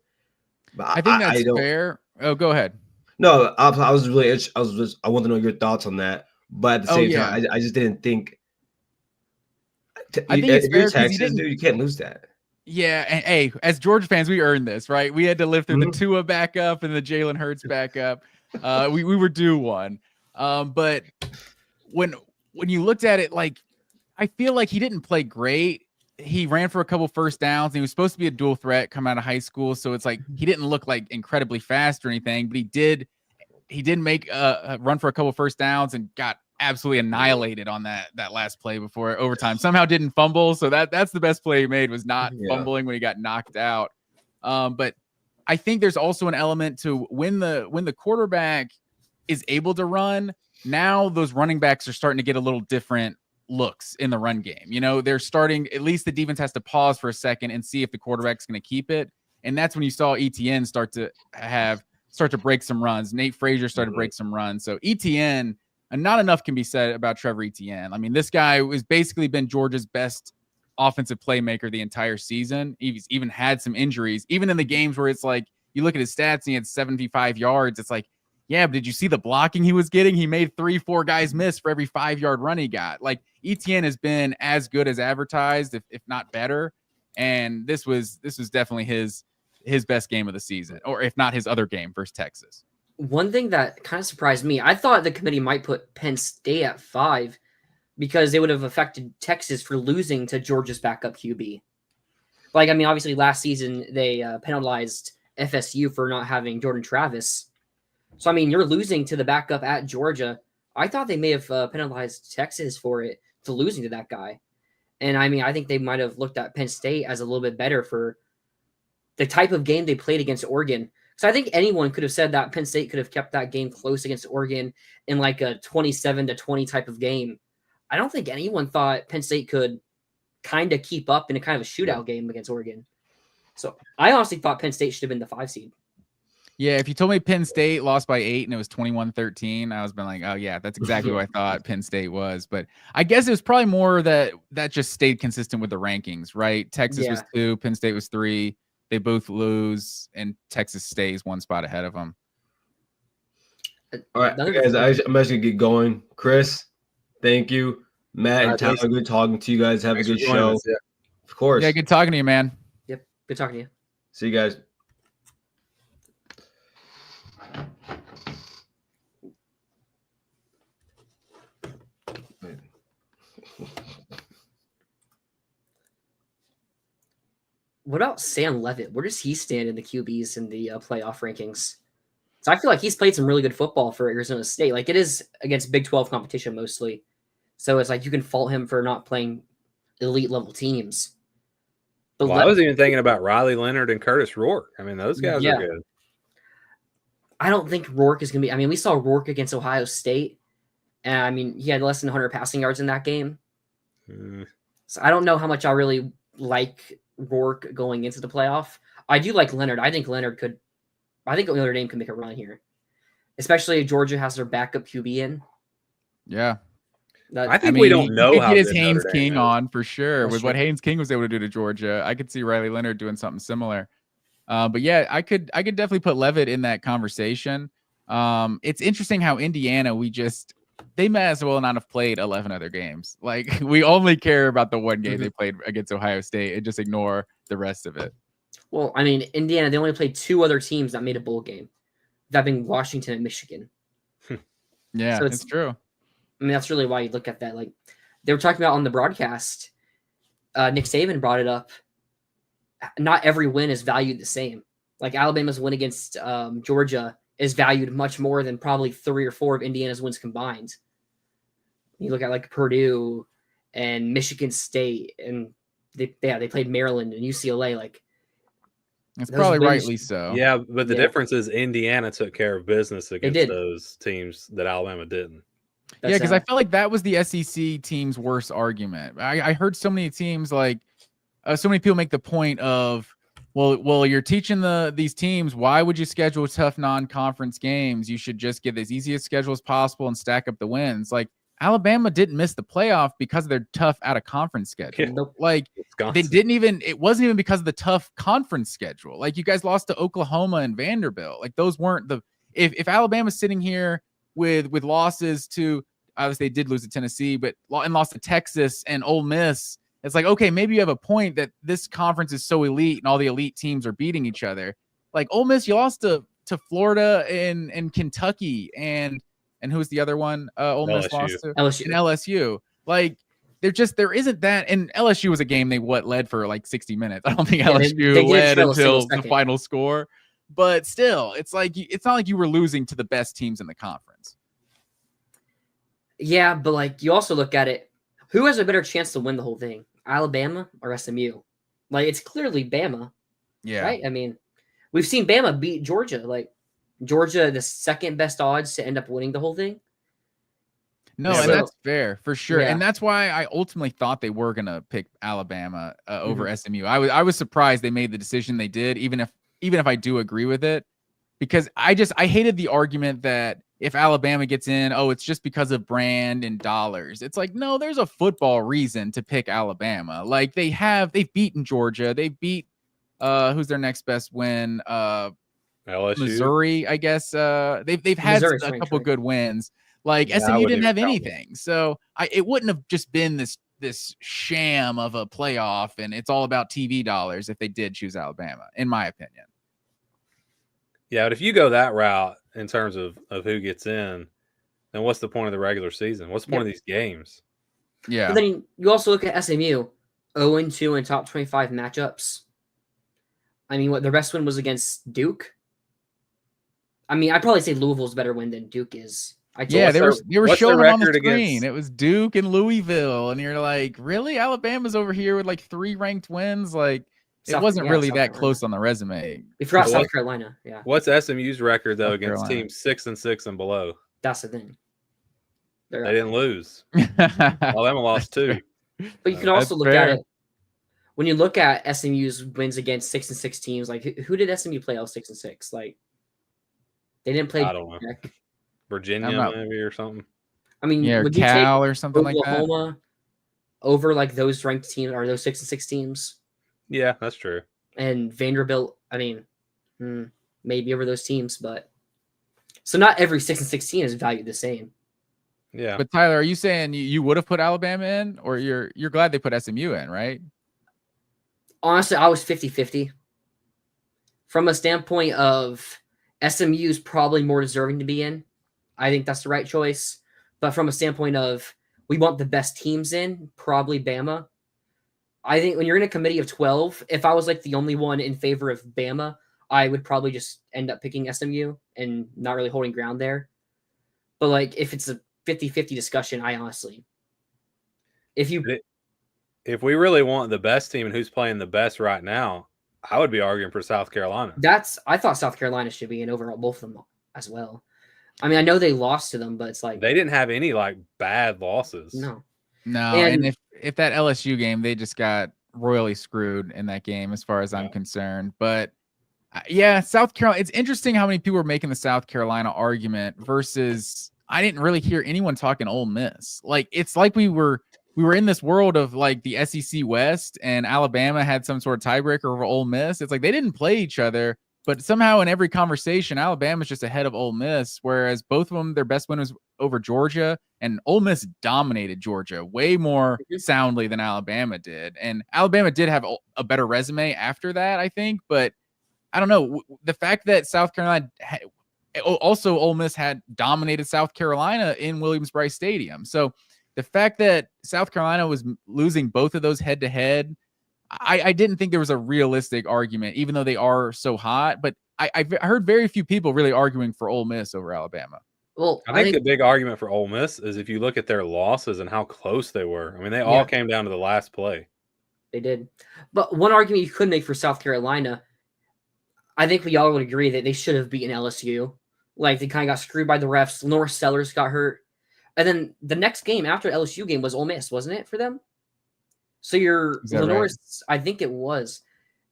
Speaker 3: But
Speaker 2: I think that's fair. Oh, go ahead.
Speaker 3: No, I was really interested. I want to know your thoughts on that. But at the same time, I just didn't think.
Speaker 2: I think it's fair,
Speaker 3: Texas, dude, you can't lose that.
Speaker 2: Yeah, and hey, as Georgia fans, we earned this, right? We had to live through the Tua backup and the Jalen Hurts backup. We were due one. But when you looked at it, like, I feel like he didn't play great. He ran for a couple first downs, and he was supposed to be a dual threat coming out of high school. So it's like he didn't look like incredibly fast or anything, but he did make a run for a couple first downs and got absolutely annihilated on that last play before overtime. Somehow didn't fumble, so that's the best play he made, was not fumbling when he got knocked out. But I think there's also an element to when the quarterback is able to run, now those running backs are starting to get a little different looks in the run game. You know, they're starting, at least the defense has to pause for a second and see if the quarterback's going to keep it. And that's when you saw ETN start to break some runs. Nate Frazier started to break some runs. So ETN, and not enough can be said about Trevor Etienne. I mean, this guy has basically been Georgia's best offensive playmaker the entire season. He's even had some injuries, even in the games where it's like, you look at his stats and he had 75 yards. It's like, yeah, but did you see the blocking he was getting? He made 3-4 guys miss for every 5-yard run he got. Like, Etienne has been as good as advertised, if not better. And this was definitely his best game of the season, or if not his other game versus Texas.
Speaker 4: One thing that kind of surprised me, I thought the committee might put Penn State at 5 because they would have affected Texas for losing to Georgia's backup QB. Like, I mean, obviously last season they penalized FSU for not having Jordan Travis. So, I mean, you're losing to the backup at Georgia. I thought they may have penalized Texas for it, to losing to that guy. And, I mean, I think they might have looked at Penn State as a little bit better for the type of game they played against Oregon. So I think anyone could have said that Penn State could have kept that game close against Oregon in like a 27-20 type of game. I don't think anyone thought Penn State could kind of keep up in a kind of a shootout game against Oregon. So I honestly thought Penn State should have been the 5 seed.
Speaker 2: Yeah, if you told me Penn State lost by 8 and it was 21-13, I was been like, oh yeah, that's exactly what I thought Penn State was. But I guess it was probably more that just stayed consistent with the rankings, right? Texas was 2, Penn State was 3. They both lose, and Texas stays 1 spot ahead of them.
Speaker 3: All right, guys, I'm actually going to get going. Chris, thank you. Matt and Tyler, good talking to you guys. Have a good show. Of course.
Speaker 2: Yeah, good talking to you, man.
Speaker 4: Yep, good talking to you.
Speaker 3: See you guys.
Speaker 4: What about Sam Levitt? Where does he stand in the QBs in the playoff rankings? So I feel like he's played some really good football for Arizona State. Like, it is against Big 12 competition mostly. So it's like you can fault him for not playing elite level teams. But
Speaker 1: I was even thinking about Riley Leonard and Curtis Rourke. I mean, those guys are good.
Speaker 4: I don't think Rourke is going to be – I mean, we saw Rourke against Ohio State. And, I mean, he had less than 100 passing yards in that game. So I don't know how much I really like Rourke going into the playoff. I do like Leonard. I think Notre Dame can make a run here, especially if Georgia has their backup QB in.
Speaker 2: Yeah.
Speaker 1: I think we don't know how
Speaker 2: to get his Haynes King on for sure. With what Haynes King was able to do to Georgia, I could see Riley Leonard doing something similar. But yeah, I could definitely put Levitt in that conversation. It's interesting how Indiana, they might as well not have played 11 other games. Like, we only care about the one game they played against Ohio State and just ignore the rest of it.
Speaker 4: Well, I mean, Indiana, they only played 2 other teams that made a bowl game, that being Washington and Michigan.
Speaker 2: Yeah, so it's true.
Speaker 4: I mean, that's really why you look at that. Like, they were talking about on the broadcast, Nick Saban brought it up. Not every win is valued the same. Like, Alabama's win against Georgia is valued much more than probably 3 or 4 of Indiana's wins combined. You look at like Purdue and Michigan State, and they played Maryland and UCLA. Like,
Speaker 2: it's probably rightly so.
Speaker 1: Yeah, but the difference is Indiana took care of business against those teams that Alabama didn't.
Speaker 2: Yeah, because I felt like that was the SEC team's worst argument. I heard so many teams, like so many people make the point of, well, you're teaching these teams, why would you schedule tough non-conference games? You should just get as easy a schedule as possible and stack up the wins. Like, Alabama didn't miss the playoff because of their tough out-of-conference schedule. Yeah. Like, it wasn't even because of the tough conference schedule. Like, you guys lost to Oklahoma and Vanderbilt. Like, those weren't if Alabama's sitting here with losses to, obviously they did lose to Tennessee, but lost to Texas and Ole Miss, it's like, okay, maybe you have a point that this conference is so elite and all the elite teams are beating each other. Like, Ole Miss, you lost to Florida and Kentucky and who's the other one? Ole Miss lost to LSU. And LSU. Like, there isn't that. And LSU was a game they led for like 60 minutes. I don't think LSU led until the final score. But still, it's not like you were losing to the best teams in the conference.
Speaker 4: Yeah, but like you also look at it, who has a better chance to win the whole thing, Alabama or SMU? Like it's clearly Bama,
Speaker 2: Yeah.
Speaker 4: right? I mean, we've seen Bama beat Georgia. Like Georgia, the second best odds to end up winning the whole thing.
Speaker 2: No,
Speaker 1: Yeah,
Speaker 2: and
Speaker 1: but-
Speaker 2: that's fair for sure.
Speaker 4: Yeah.
Speaker 2: And that's why I ultimately thought they were gonna pick Alabama over
Speaker 4: Mm-hmm.
Speaker 2: SMU. I was surprised they made the decision they did, even if I do agree with it, because I hated the argument that if Alabama gets in, oh, it's just because of brand and dollars. It's like, no, there's a football reason to pick Alabama. Like they've beaten Georgia, they've beat who's their next best win?
Speaker 1: LSU.
Speaker 2: Missouri, I guess. They've had
Speaker 4: Missouri's
Speaker 2: a
Speaker 4: ranked,
Speaker 2: couple
Speaker 4: right?
Speaker 2: good wins. Like
Speaker 1: Yeah, I
Speaker 2: SMU
Speaker 1: wouldn't
Speaker 2: didn't
Speaker 1: even
Speaker 2: have
Speaker 1: count them.
Speaker 2: anything, so it wouldn't have just been this sham of a playoff, and it's all about TV dollars if they did choose Alabama, in my opinion.
Speaker 1: Yeah, but if you go that route in terms of who gets in, then what's the point of the regular season? What's the point of these games?
Speaker 2: Yeah,
Speaker 4: But then you also look at SMU, 0-2 in top 25 matchups. I mean, what their best win was against Duke. I mean, I'd probably say Louisville's a better win than Duke is.
Speaker 2: yeah, they were
Speaker 1: what's their
Speaker 2: showing them on the
Speaker 1: record
Speaker 2: screen.
Speaker 1: against-
Speaker 2: It was Duke and Louisville, and you're like, really? Alabama's over here with like 3 ranked wins. Like it wasn't really
Speaker 4: South
Speaker 2: that
Speaker 4: Carolina.
Speaker 2: close on the resume.
Speaker 4: We forgot
Speaker 1: But
Speaker 4: South
Speaker 1: what-
Speaker 4: Carolina. Yeah,
Speaker 1: What's SMU's record though
Speaker 2: South
Speaker 1: against
Speaker 2: Carolina.
Speaker 1: teams 6-6 and below?
Speaker 4: that's the thing. They're
Speaker 1: They
Speaker 4: up
Speaker 1: didn't
Speaker 4: there.
Speaker 1: lose.
Speaker 2: That's
Speaker 1: Alabama lost 2.
Speaker 4: But you can also look
Speaker 2: fair.
Speaker 4: at it when you look at SMU's wins against 6-6 teams. Like who did SMU play all 6-6? Like they didn't play.
Speaker 1: I don't know.
Speaker 4: Tech.
Speaker 1: Virginia
Speaker 2: not-
Speaker 1: maybe or something.
Speaker 4: I mean,
Speaker 2: Yeah, or
Speaker 4: would you take
Speaker 2: Cal or something like that.
Speaker 4: Oklahoma over like those ranked teams or those 6-6 teams?
Speaker 1: Yeah, that's true.
Speaker 4: And Vanderbilt, I mean, maybe over those teams, but so not every 6-6 team is valued the same.
Speaker 1: Yeah.
Speaker 2: But Tyler, are you saying you would have put Alabama in, or you're glad they put SMU in, right?
Speaker 4: Honestly, I was 50-50. From a standpoint of SMU is probably more deserving to be in. I think that's the right choice. But from a standpoint of we want the best teams in, probably Bama. I think when you're in a committee of 12, if I was like the only one in favor of Bama, I would probably just end up picking SMU and not really holding ground there. But like if it's a 50-50 discussion, I honestly, if
Speaker 1: we really want the best team and who's playing the best right now, I would be arguing for South Carolina.
Speaker 4: I thought South Carolina should be in overall, both of them as well. I mean, I know they lost to them, but it's like
Speaker 1: They didn't have any like bad losses.
Speaker 4: no.
Speaker 2: And if that LSU game, they just got royally screwed in that game, as far as I'm concerned. But yeah, South Carolina. It's interesting how many people are making the South Carolina argument versus I didn't really hear anyone talking Ole Miss. Like it's like we were in this world of like the SEC West, and Alabama had some sort of tiebreaker over Ole Miss. It's like they didn't play each other, but somehow in every conversation, Alabama's just ahead of Ole Miss, whereas both of them, their best win was over Georgia, and Ole Miss dominated Georgia way more soundly than Alabama did. And Alabama did have a better resume after that, I think, but I don't know. The fact that South Carolina also Ole Miss had dominated South Carolina in Williams-Brice Stadium. So the fact that South Carolina was losing both of those head-to-head, I didn't think there was a realistic argument, even though they are so hot. But I heard very few people really arguing for Ole Miss over Alabama.
Speaker 4: Well,
Speaker 1: I think the big argument for Ole Miss is if you look at their losses and how close they were. I mean, they all came down to the last play.
Speaker 4: They did. But one argument you could make for South Carolina, I think we all would agree that they should have beaten LSU. Like, they kind of got screwed by the refs. Lenore Sellers got hurt. And then the next game after the LSU game was Ole Miss, wasn't it, for them? So Lenore's, right? I think it was.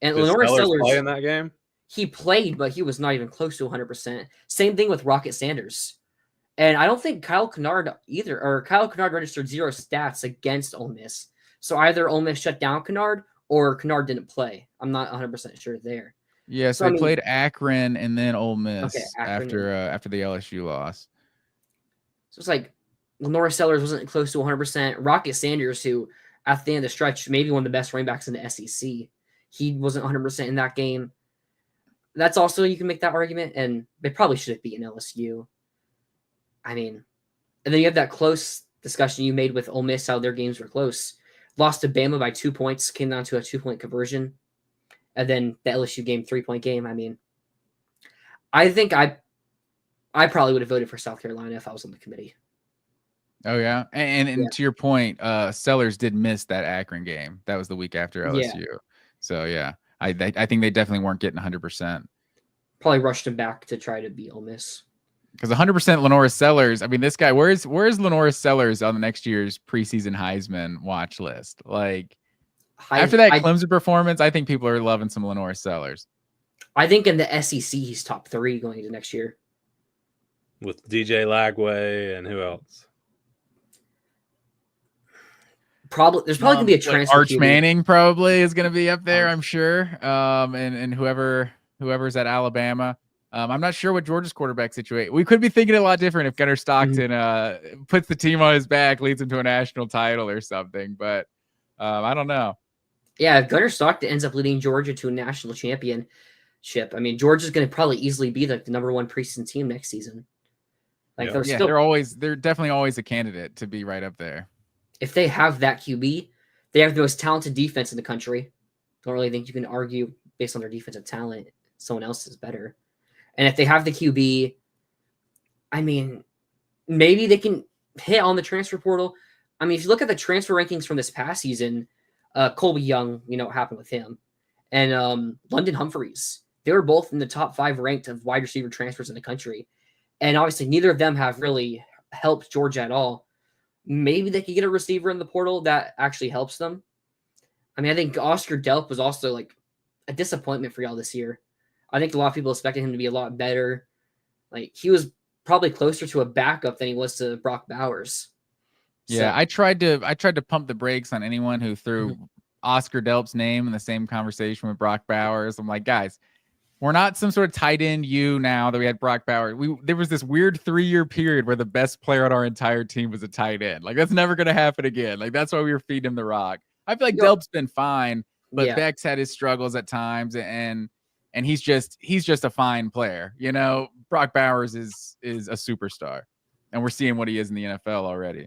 Speaker 4: And Lenore Sellers
Speaker 1: play in that game?
Speaker 4: He played, but he was not even close to 100%. Same thing with Rocket Sanders. And I don't think Kyle Kennard either, or Kyle Kennard registered 0 stats against Ole Miss. So either Ole Miss shut down Kennard or Kennard didn't play. I'm not 100% sure there.
Speaker 2: Yeah, so they played Akron and then Ole Miss after the LSU loss.
Speaker 4: So it's like Lenore Sellers wasn't close to 100%. Rocket Sanders, who at the end of the stretch, maybe one of the best running backs in the SEC, he wasn't 100% in that game. That's also, you can make that argument, and they probably should have beaten LSU. I mean, and then you have that close discussion you made with Ole Miss, how their games were close. Lost to Bama by 2 points, came down to a 2-point conversion. And then the LSU game, 3-point game. I mean, I think I probably would have voted for South Carolina if I was on the committee.
Speaker 2: Oh yeah, and
Speaker 4: Yeah.
Speaker 2: to your point, Sellers did miss that Akron game. That was the week after
Speaker 4: Yeah.
Speaker 2: LSU. So yeah, I think they definitely weren't getting 100%.
Speaker 4: Probably rushed him back to try to beat Ole Miss.
Speaker 2: Because 100% Lenora Sellers. I mean, this guy. Where's Lenora Sellers on the next year's preseason Heisman watch list? Like after that Clemson performance, I think people are loving some Lenora Sellers.
Speaker 4: I think in the SEC he's top 3 going into next year.
Speaker 1: With DJ Lagway and who else?
Speaker 4: There's probably gonna be a transfer.
Speaker 2: Arch Manning probably is gonna be up there, I'm sure. And whoever's at Alabama. I'm not sure what Georgia's quarterback situation. We could be thinking a lot different if Gunnar Stockton puts the team on his back, leads him to a national title or something. But I don't know.
Speaker 4: Yeah, if Gunnar Stockton ends up leading Georgia to a national championship, I mean, Georgia's going to probably easily be like the number 1 preseason team next season. Like
Speaker 2: they're definitely always a candidate to be right up there.
Speaker 4: If they have that QB, they have the most talented defense in the country. Don't really think you can argue based on their defensive talent. Someone else is better. And if they have the QB, I mean, maybe they can hit on the transfer portal. I mean, if you look at the transfer rankings from this past season, Colby Young, you know what happened with him, and London Humphreys, they were both in the top 5 ranked of wide receiver transfers in the country. And obviously, neither of them have really helped Georgia at all. Maybe they could get a receiver in the portal that actually helps them. I mean, I think Oscar Delp was also like a disappointment for y'all this year. I think a lot of people expected him to be a lot better. Like he was probably closer to a backup than he was to Brock Bowers.
Speaker 2: Yeah, so, I tried to pump the brakes on anyone who threw Oscar Delp's name in the same conversation with Brock Bowers. I'm like, guys, we're not some sort of tight end now that we had Brock Bowers. There was this weird 3-year period where the best player on our entire team was a tight end. Like that's never gonna happen again. Like that's why we were feeding him the rock. I feel like Delp's been fine, but Beck's had his struggles at times, and he's just a fine player. You know, Brock Bowers is a superstar, and we're seeing what he is in the NFL already.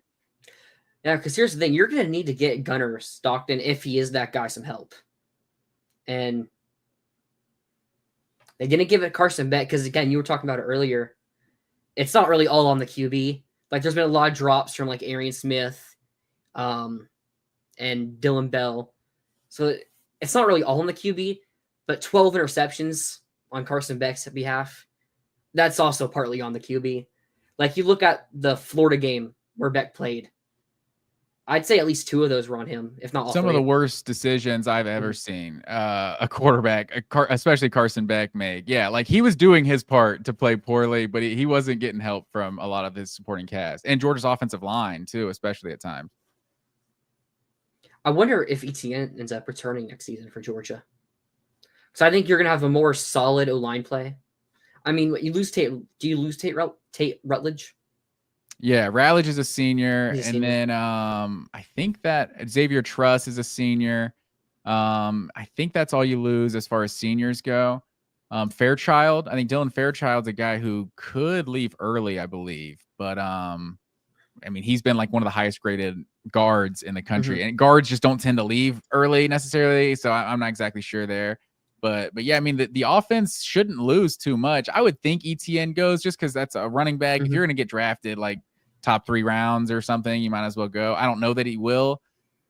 Speaker 4: Yeah, because here's the thing: you're going to need to get Gunnar Stockton, if he is that guy, some help. And they didn't give it Carson Beck because, again, you were talking about it earlier. It's not really all on the QB. Like, there's been a lot of drops from like Arian Smith, and Dylan Bell. So it's not really all on the QB. But 12 interceptions on Carson Beck's behalf, that's also partly on the QB. Like, you look at the Florida game where Beck played. I'd say at least 2 of those were on him, if not all.
Speaker 2: Some of the worst decisions I've ever seen a quarterback, especially Carson Beck, make. Yeah, like he was doing his part to play poorly, but he wasn't getting help from a lot of his supporting cast. And Georgia's offensive line, too, especially at times.
Speaker 4: I wonder if Etienne ends up returning next season for Georgia. So I think you're going to have a more solid O-line play. I mean, you lose Tate. Do you lose Tate Rutledge?
Speaker 2: Yeah, Rutledge is a senior. And then I think that Xavier Truss is a senior. I think that's all you lose as far as seniors go. Fairchild, I think Dylan Fairchild's a guy who could leave early, I believe. But, I mean, he's been like one of the highest graded guards in the country. And guards just don't tend to leave early necessarily. So I'm not exactly sure there. But yeah, I mean, the offense shouldn't lose too much. I would think ETN goes just because that's a running back. If you're going to get drafted like top 3 rounds or something, you might as well go. I don't know that he will.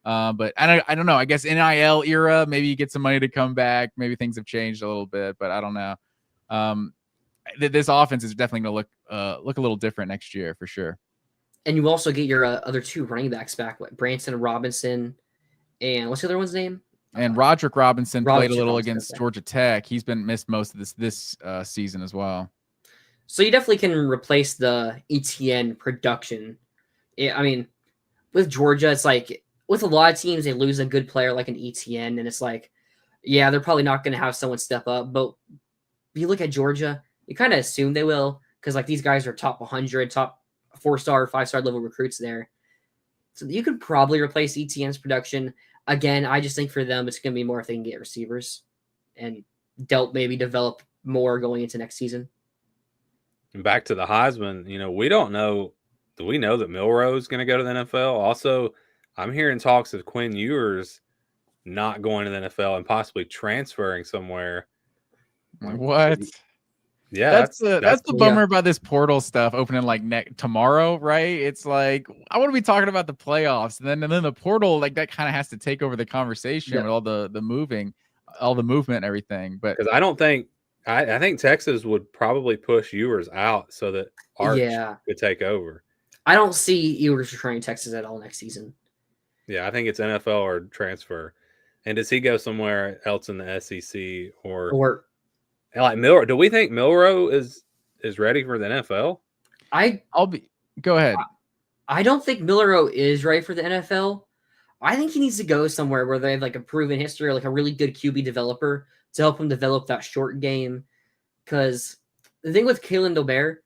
Speaker 2: But I don't know. I guess NIL era, maybe you get some money to come back. Maybe things have changed a little bit, but I don't know. This offense is definitely going to look a little different next year for sure.
Speaker 4: And you also get your other 2 running backs back, like Branson Robinson, and what's the other one's name?
Speaker 2: And Roderick Robinson played a little against Georgia Tech. He's been missed most of this season as well.
Speaker 4: So you definitely can replace the ETN production. I mean, with Georgia, it's like with a lot of teams, they lose a good player like an ETN, and it's like, yeah, they're probably not going to have someone step up. But you look at Georgia, you kind of assume they will because like these guys are top 100, top 4-star, 5-star level recruits there. So you could probably replace ETN's production. Again, I just think for them, it's going to be more if they can get receivers and maybe develop more going into next season.
Speaker 1: And back to the Heisman, you know, we don't know. Do we know that Milroe is going to go to the NFL? Also, I'm hearing talks of Quinn Ewers not going to the NFL and possibly transferring somewhere.
Speaker 2: What?
Speaker 1: Yeah,
Speaker 2: that's the
Speaker 1: cool.
Speaker 2: bummer about this portal stuff opening like tomorrow, right? It's like I want to be talking about the playoffs, and then the portal, like that kind of has to take over the conversation with all the movement and everything. But
Speaker 1: because I don't think I think Texas would probably push Ewers out so that Arch could take over.
Speaker 4: I don't see Ewers returning to Texas at all next season.
Speaker 1: Yeah, I think it's NFL or transfer. And does he go somewhere else in the SEC or like Milroe? Do we think Milroe is ready for the NFL?
Speaker 2: Go ahead.
Speaker 4: I don't think Milroe is ready for the NFL. I think he needs to go somewhere where they have like a proven history or like a really good QB developer to help him develop that short game. Because the thing with Kalen Dolbert,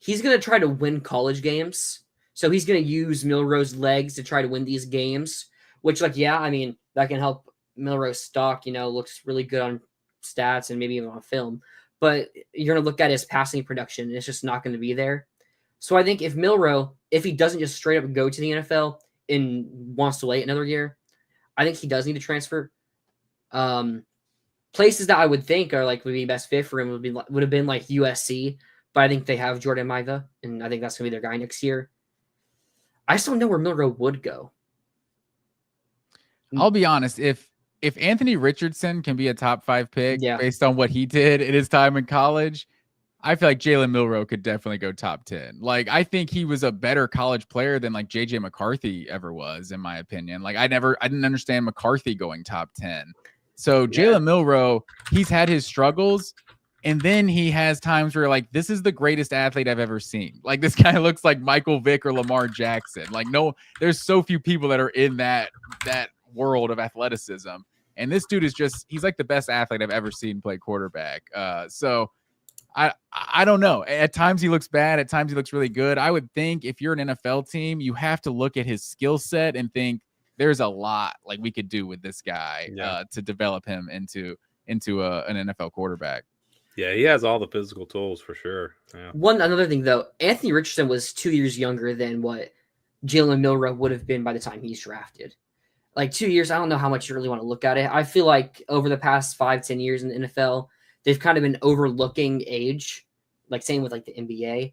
Speaker 4: he's going to try to win college games. So he's going to use Milroe's legs to try to win these games, which like, yeah, I mean, that can help Milroe's stock, looks really good on stats and maybe even on film. But you're going to look at his passing production, and it's just not going to be there. So I think if Milroe, if he doesn't just straight up go to the NFL and wants to wait another year, I think he does need to transfer. Places that I would think are like would be best fit for him would have been like USC, but I think they have Jordan Maiva, and I think that's gonna be their guy next year. I just don't know where Milroe would go.
Speaker 2: I'll be honest, if Anthony Richardson can be a top 5 pick based on what he did in his time in college, I feel like Jalen Milroe could definitely go top 10. Like, I think he was a better college player than like JJ McCarthy ever was, in my opinion. Like, I didn't understand McCarthy going top 10. So Jalen Milroe, he's had his struggles, and then he has times where like, this is the greatest athlete I've ever seen. Like, this guy looks like Michael Vick or Lamar Jackson. Like, no, there's so few people that are in that world of athleticism. And this dude is he's like the best athlete I've ever seen play quarterback. So I don't know. At times he looks bad. At times he looks really good. I would think if you're an NFL team, you have to look at his skill set and think there's a lot like we could do with this guy to develop him into an NFL quarterback.
Speaker 1: Yeah, he has all the physical tools for sure. Yeah.
Speaker 4: Another thing though, Anthony Richardson was 2 years younger than what Jalen Milroe would have been by the time he's drafted. Like 2 years, I don't know how much you really want to look at it. I feel like over the past 5-10 years in the NFL, they've kind of been overlooking age, like same with like the NBA.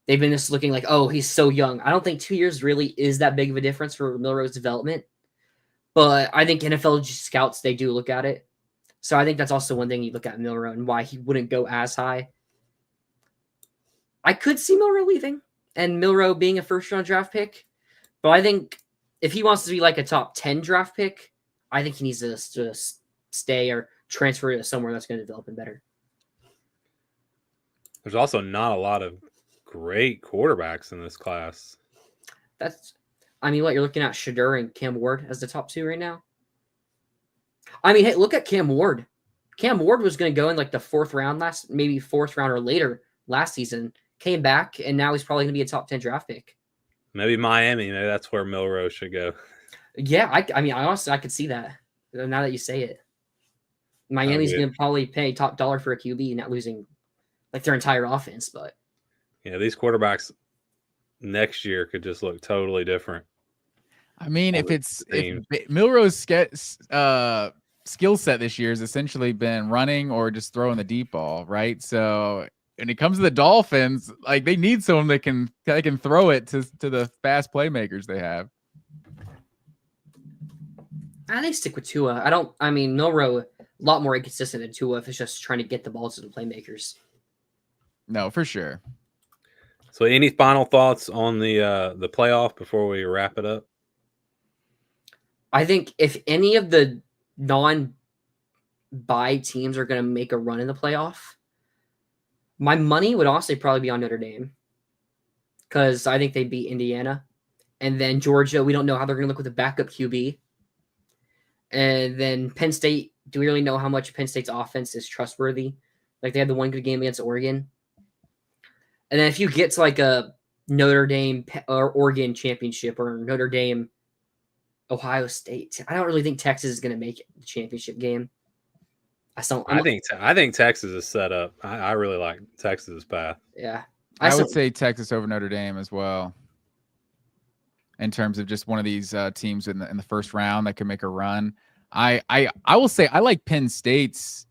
Speaker 4: They've been just looking like, oh, he's so young. I don't think 2 years really is that big of a difference for Milroe's development. But I think NFL scouts, they do look at it. So I think that's also one thing you look at Milroe and why he wouldn't go as high. I could see Milroe leaving and Milroe being a first-round draft pick. But I think if he wants to be like a top 10 draft pick, I think he needs to stay or transfer to somewhere that's going to develop him better.
Speaker 1: There's also not a lot of great quarterbacks in this class.
Speaker 4: What you're looking at Shadur and Cam Ward as the top 2 right now. I mean, hey, look at Cam Ward. Cam Ward was going to go in like the 4th round maybe 4th round or later last season, came back, and now he's probably going to be a top 10 draft pick.
Speaker 1: Maybe Miami. Maybe that's where Milroe should go.
Speaker 4: Yeah, I mean, honestly, I could see that now that you say it. Miami's going to probably pay top dollar for a QB, not losing like their entire offense. But
Speaker 1: yeah, these quarterbacks next year could just look totally different.
Speaker 2: I mean, if Milroe's skill set this year has essentially been running or just throwing the deep ball, right? So when it comes to the Dolphins, like they need someone that can throw it to the fast playmakers they have.
Speaker 4: They stick with Tua. Milroe a lot more inconsistent than Tua if it's just trying to get the ball to the playmakers.
Speaker 2: No, for sure.
Speaker 1: So any final thoughts on the playoff before we wrap it up?
Speaker 4: I think if any of the non-bye teams are going to make a run in the playoff, my money would honestly probably be on Notre Dame because I think they beat Indiana. And then Georgia, we don't know how they're going to look with a backup QB. And then Penn State, do we really know how much Penn State's offense is trustworthy? Like they had the one good game against Oregon. And then if you get to like a Notre Dame or Oregon championship or Notre Dame Ohio State, I don't really think Texas is going to make the championship game.
Speaker 1: I think Texas is set up. I really like Texas' path.
Speaker 4: Yeah,
Speaker 2: I would say Texas over Notre Dame as well. In terms of just one of these teams in the first round that could make a run, I will say I like Penn State's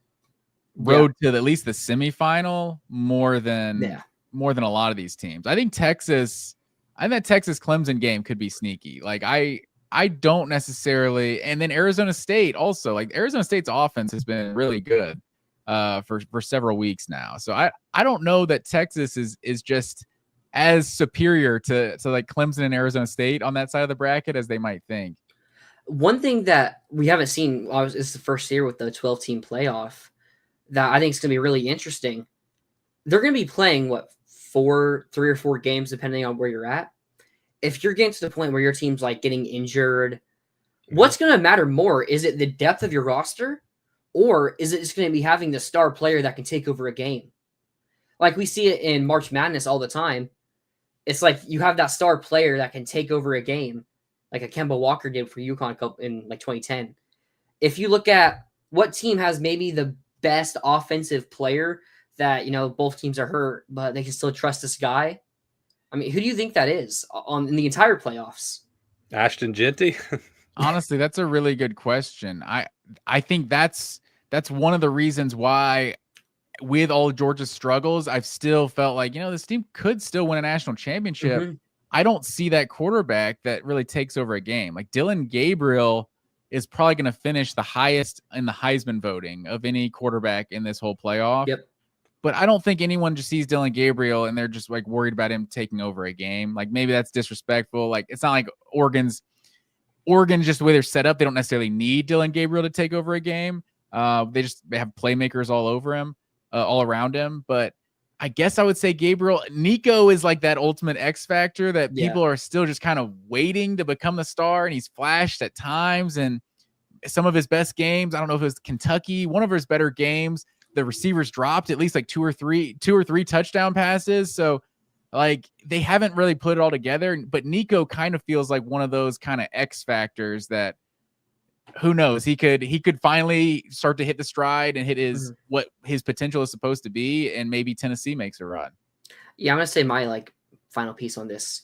Speaker 2: road to at least the semifinal more than
Speaker 4: Yeah.
Speaker 2: a lot of these teams. I think that Texas Clemson game could be sneaky. Like I don't necessarily, and then Arizona State also. Like Arizona State's offense has been really good for several weeks now. So I don't know that Texas is just as superior to like Clemson and Arizona State on that side of the bracket as they might think.
Speaker 4: One thing that we haven't seen is the first year with the 12-team playoff that I think is going to be really interesting. They're going to be playing, 3 or 4 games, depending on where you're at. If you're getting to the point where your team's like getting injured, what's going to matter more? Is it the depth of your roster, or is it just going to be having the star player that can take over a game? Like we see it in March Madness all the time. It's like you have that star player that can take over a game, like a Kemba Walker did for UConn in like 2010. If you look at what team has maybe the best offensive player that, both teams are hurt, but they can still trust this guy. I mean, who do you think that is in the entire playoffs?
Speaker 1: Ashton Genty.
Speaker 2: Honestly, that's a really good question. I think that's one of the reasons why, with all of Georgia's struggles, I've still felt like, this team could still win a national championship.
Speaker 4: Mm-hmm.
Speaker 2: I don't see that quarterback that really takes over a game. Like Dylan Gabriel is probably going to finish the highest in the Heisman voting of any quarterback in this whole playoff.
Speaker 4: Yep.
Speaker 2: But I don't think anyone just sees Dylan Gabriel and they're just like worried about him taking over a game. Like maybe that's disrespectful. Like it's not like Oregon just the way they're set up. They don't necessarily need Dylan Gabriel to take over a game. They have playmakers all over him, all around him. But I guess I would say Nico is like that ultimate X factor that people are still just kind of waiting to become the star. And he's flashed at times, and some of his best games, I don't know if it was Kentucky, one of his better games, the receivers dropped at least like two or three touchdown passes. So like they haven't really put it all together, but Nico kind of feels like one of those kind of X factors that, who knows, he could finally start to hit the stride and hit what his potential is supposed to be, and maybe Tennessee makes a run.
Speaker 4: Yeah, I'm gonna say my final piece on this.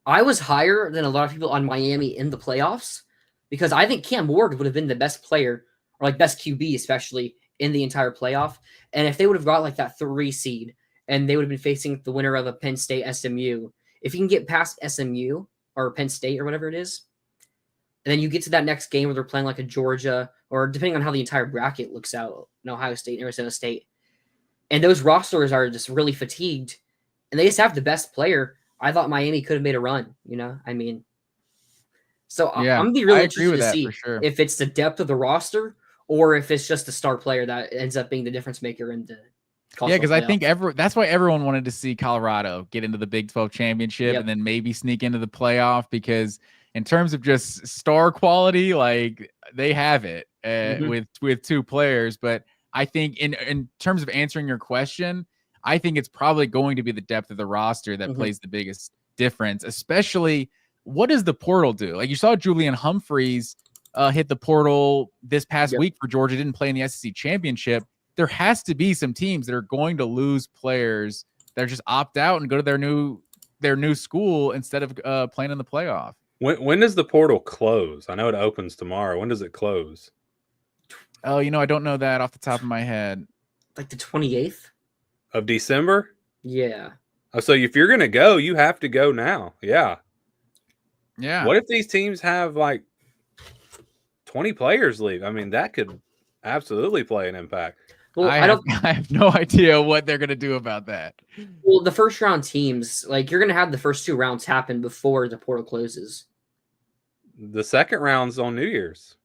Speaker 4: I was higher than a lot of people on Miami in the playoffs because I think Cam Ward would have been the best player, or best QB especially, in the entire playoff. And if they would have got that 3 seed and they would have been facing the winner of a Penn State SMU, if you can get past SMU or Penn State or whatever it is, and then you get to that next game where they're playing like a Georgia, or depending on how the entire bracket looks out, Ohio State and Arizona State, and those rosters are just really fatigued and they just have the best player, I thought Miami could have made a run, I mean, so yeah, I'm going to be really interested to see if it's the depth of the roster or if it's just the star player that ends up being the difference maker in the
Speaker 2: college. Yeah, because I think that's why everyone wanted to see Colorado get into the Big 12 championship and then maybe sneak into the playoff, because in terms of just star quality, like they have it with 2 players. But I think in terms of answering your question, I think it's probably going to be the depth of the roster that plays the biggest difference, especially what does the portal do? Like you saw Julian Humphreys hit the portal this past week for Georgia, didn't play in the SEC championship. There has to be some teams that are going to lose players that just opt out and go to their new school instead of playing in the playoff.
Speaker 1: When does the portal close? I know it opens tomorrow. When does it close?
Speaker 2: Oh, I don't know that off the top of my head.
Speaker 4: Like the 28th
Speaker 1: of December?
Speaker 4: Yeah.
Speaker 1: Oh, so if you're going to go, you have to go now. Yeah.
Speaker 2: Yeah.
Speaker 1: What if these teams have 20 players leave? I mean, that could absolutely play an impact.
Speaker 2: Well, I have no idea what they're going to do about that.
Speaker 4: Well, the first round teams, you're going to have the first 2 rounds happen before the portal closes.
Speaker 1: The second round's on New Year's.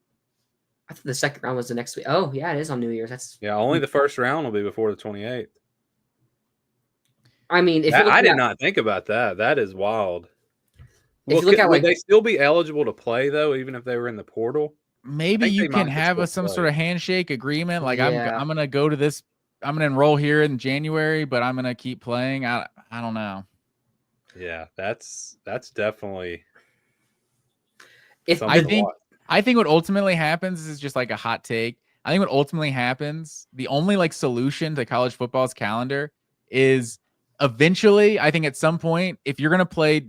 Speaker 4: I thought the second round was the next week. Oh, yeah, it is on New Year's.
Speaker 1: Only the first round will be before the 28th.
Speaker 4: I mean,
Speaker 1: I did not think about that. That is wild.
Speaker 4: If you look at
Speaker 1: would they still be eligible to play though, even if they were in the portal?
Speaker 2: Maybe you can have some sort of handshake agreement. Like I'm gonna go to this. I'm gonna enroll here in January, but I'm gonna keep playing. I don't know.
Speaker 1: Yeah, that's definitely.
Speaker 2: I think what ultimately happens is just like a hot take. I think what ultimately happens, the only solution to college football's calendar is eventually, I think at some point, if you're gonna play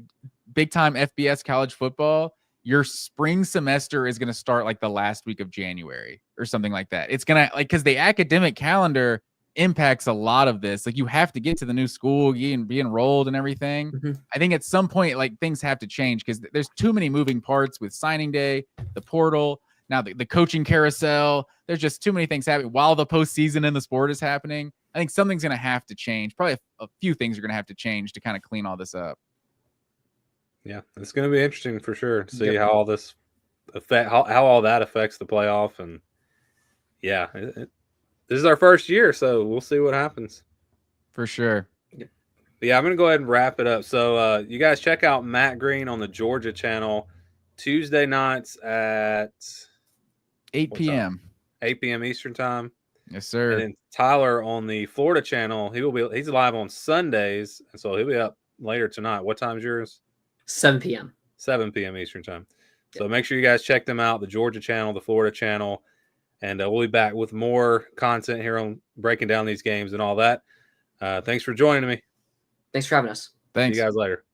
Speaker 2: big time FBS college football, your spring semester is going to start like the last week of January or something like that. It's going to because the academic calendar impacts a lot of this. Like you have to get to the new school and be enrolled and everything. I think at some point, like things have to change because there's too many moving parts with signing day, the portal, now the coaching carousel. There's just too many things happening while the postseason in the sport is happening. I think something's going to have to change. Probably a few things are going to have to change to kind of clean all this up.
Speaker 1: Yeah, it's going to be interesting for sure to see how all this how all that affects the playoff. And yeah, this is our first year, so we'll see what happens.
Speaker 2: For sure.
Speaker 1: But yeah, I'm going to go ahead and wrap it up. So you guys check out Matt Green on the Georgia channel Tuesday nights at
Speaker 2: 8 p.m.
Speaker 1: 8 p.m. Eastern time.
Speaker 2: Yes, sir.
Speaker 1: And then Tyler on the Florida channel, he's live on Sundays, and so he'll be up later tonight. What time's yours?
Speaker 4: 7 p.m.
Speaker 1: 7 p.m. Eastern time. So make sure you guys check them out, the Georgia channel, the Florida channel, and we'll be back with more content here on breaking down these games and all that. Thanks for joining me.
Speaker 4: Thanks for having us.
Speaker 2: Thanks.
Speaker 1: See you guys later.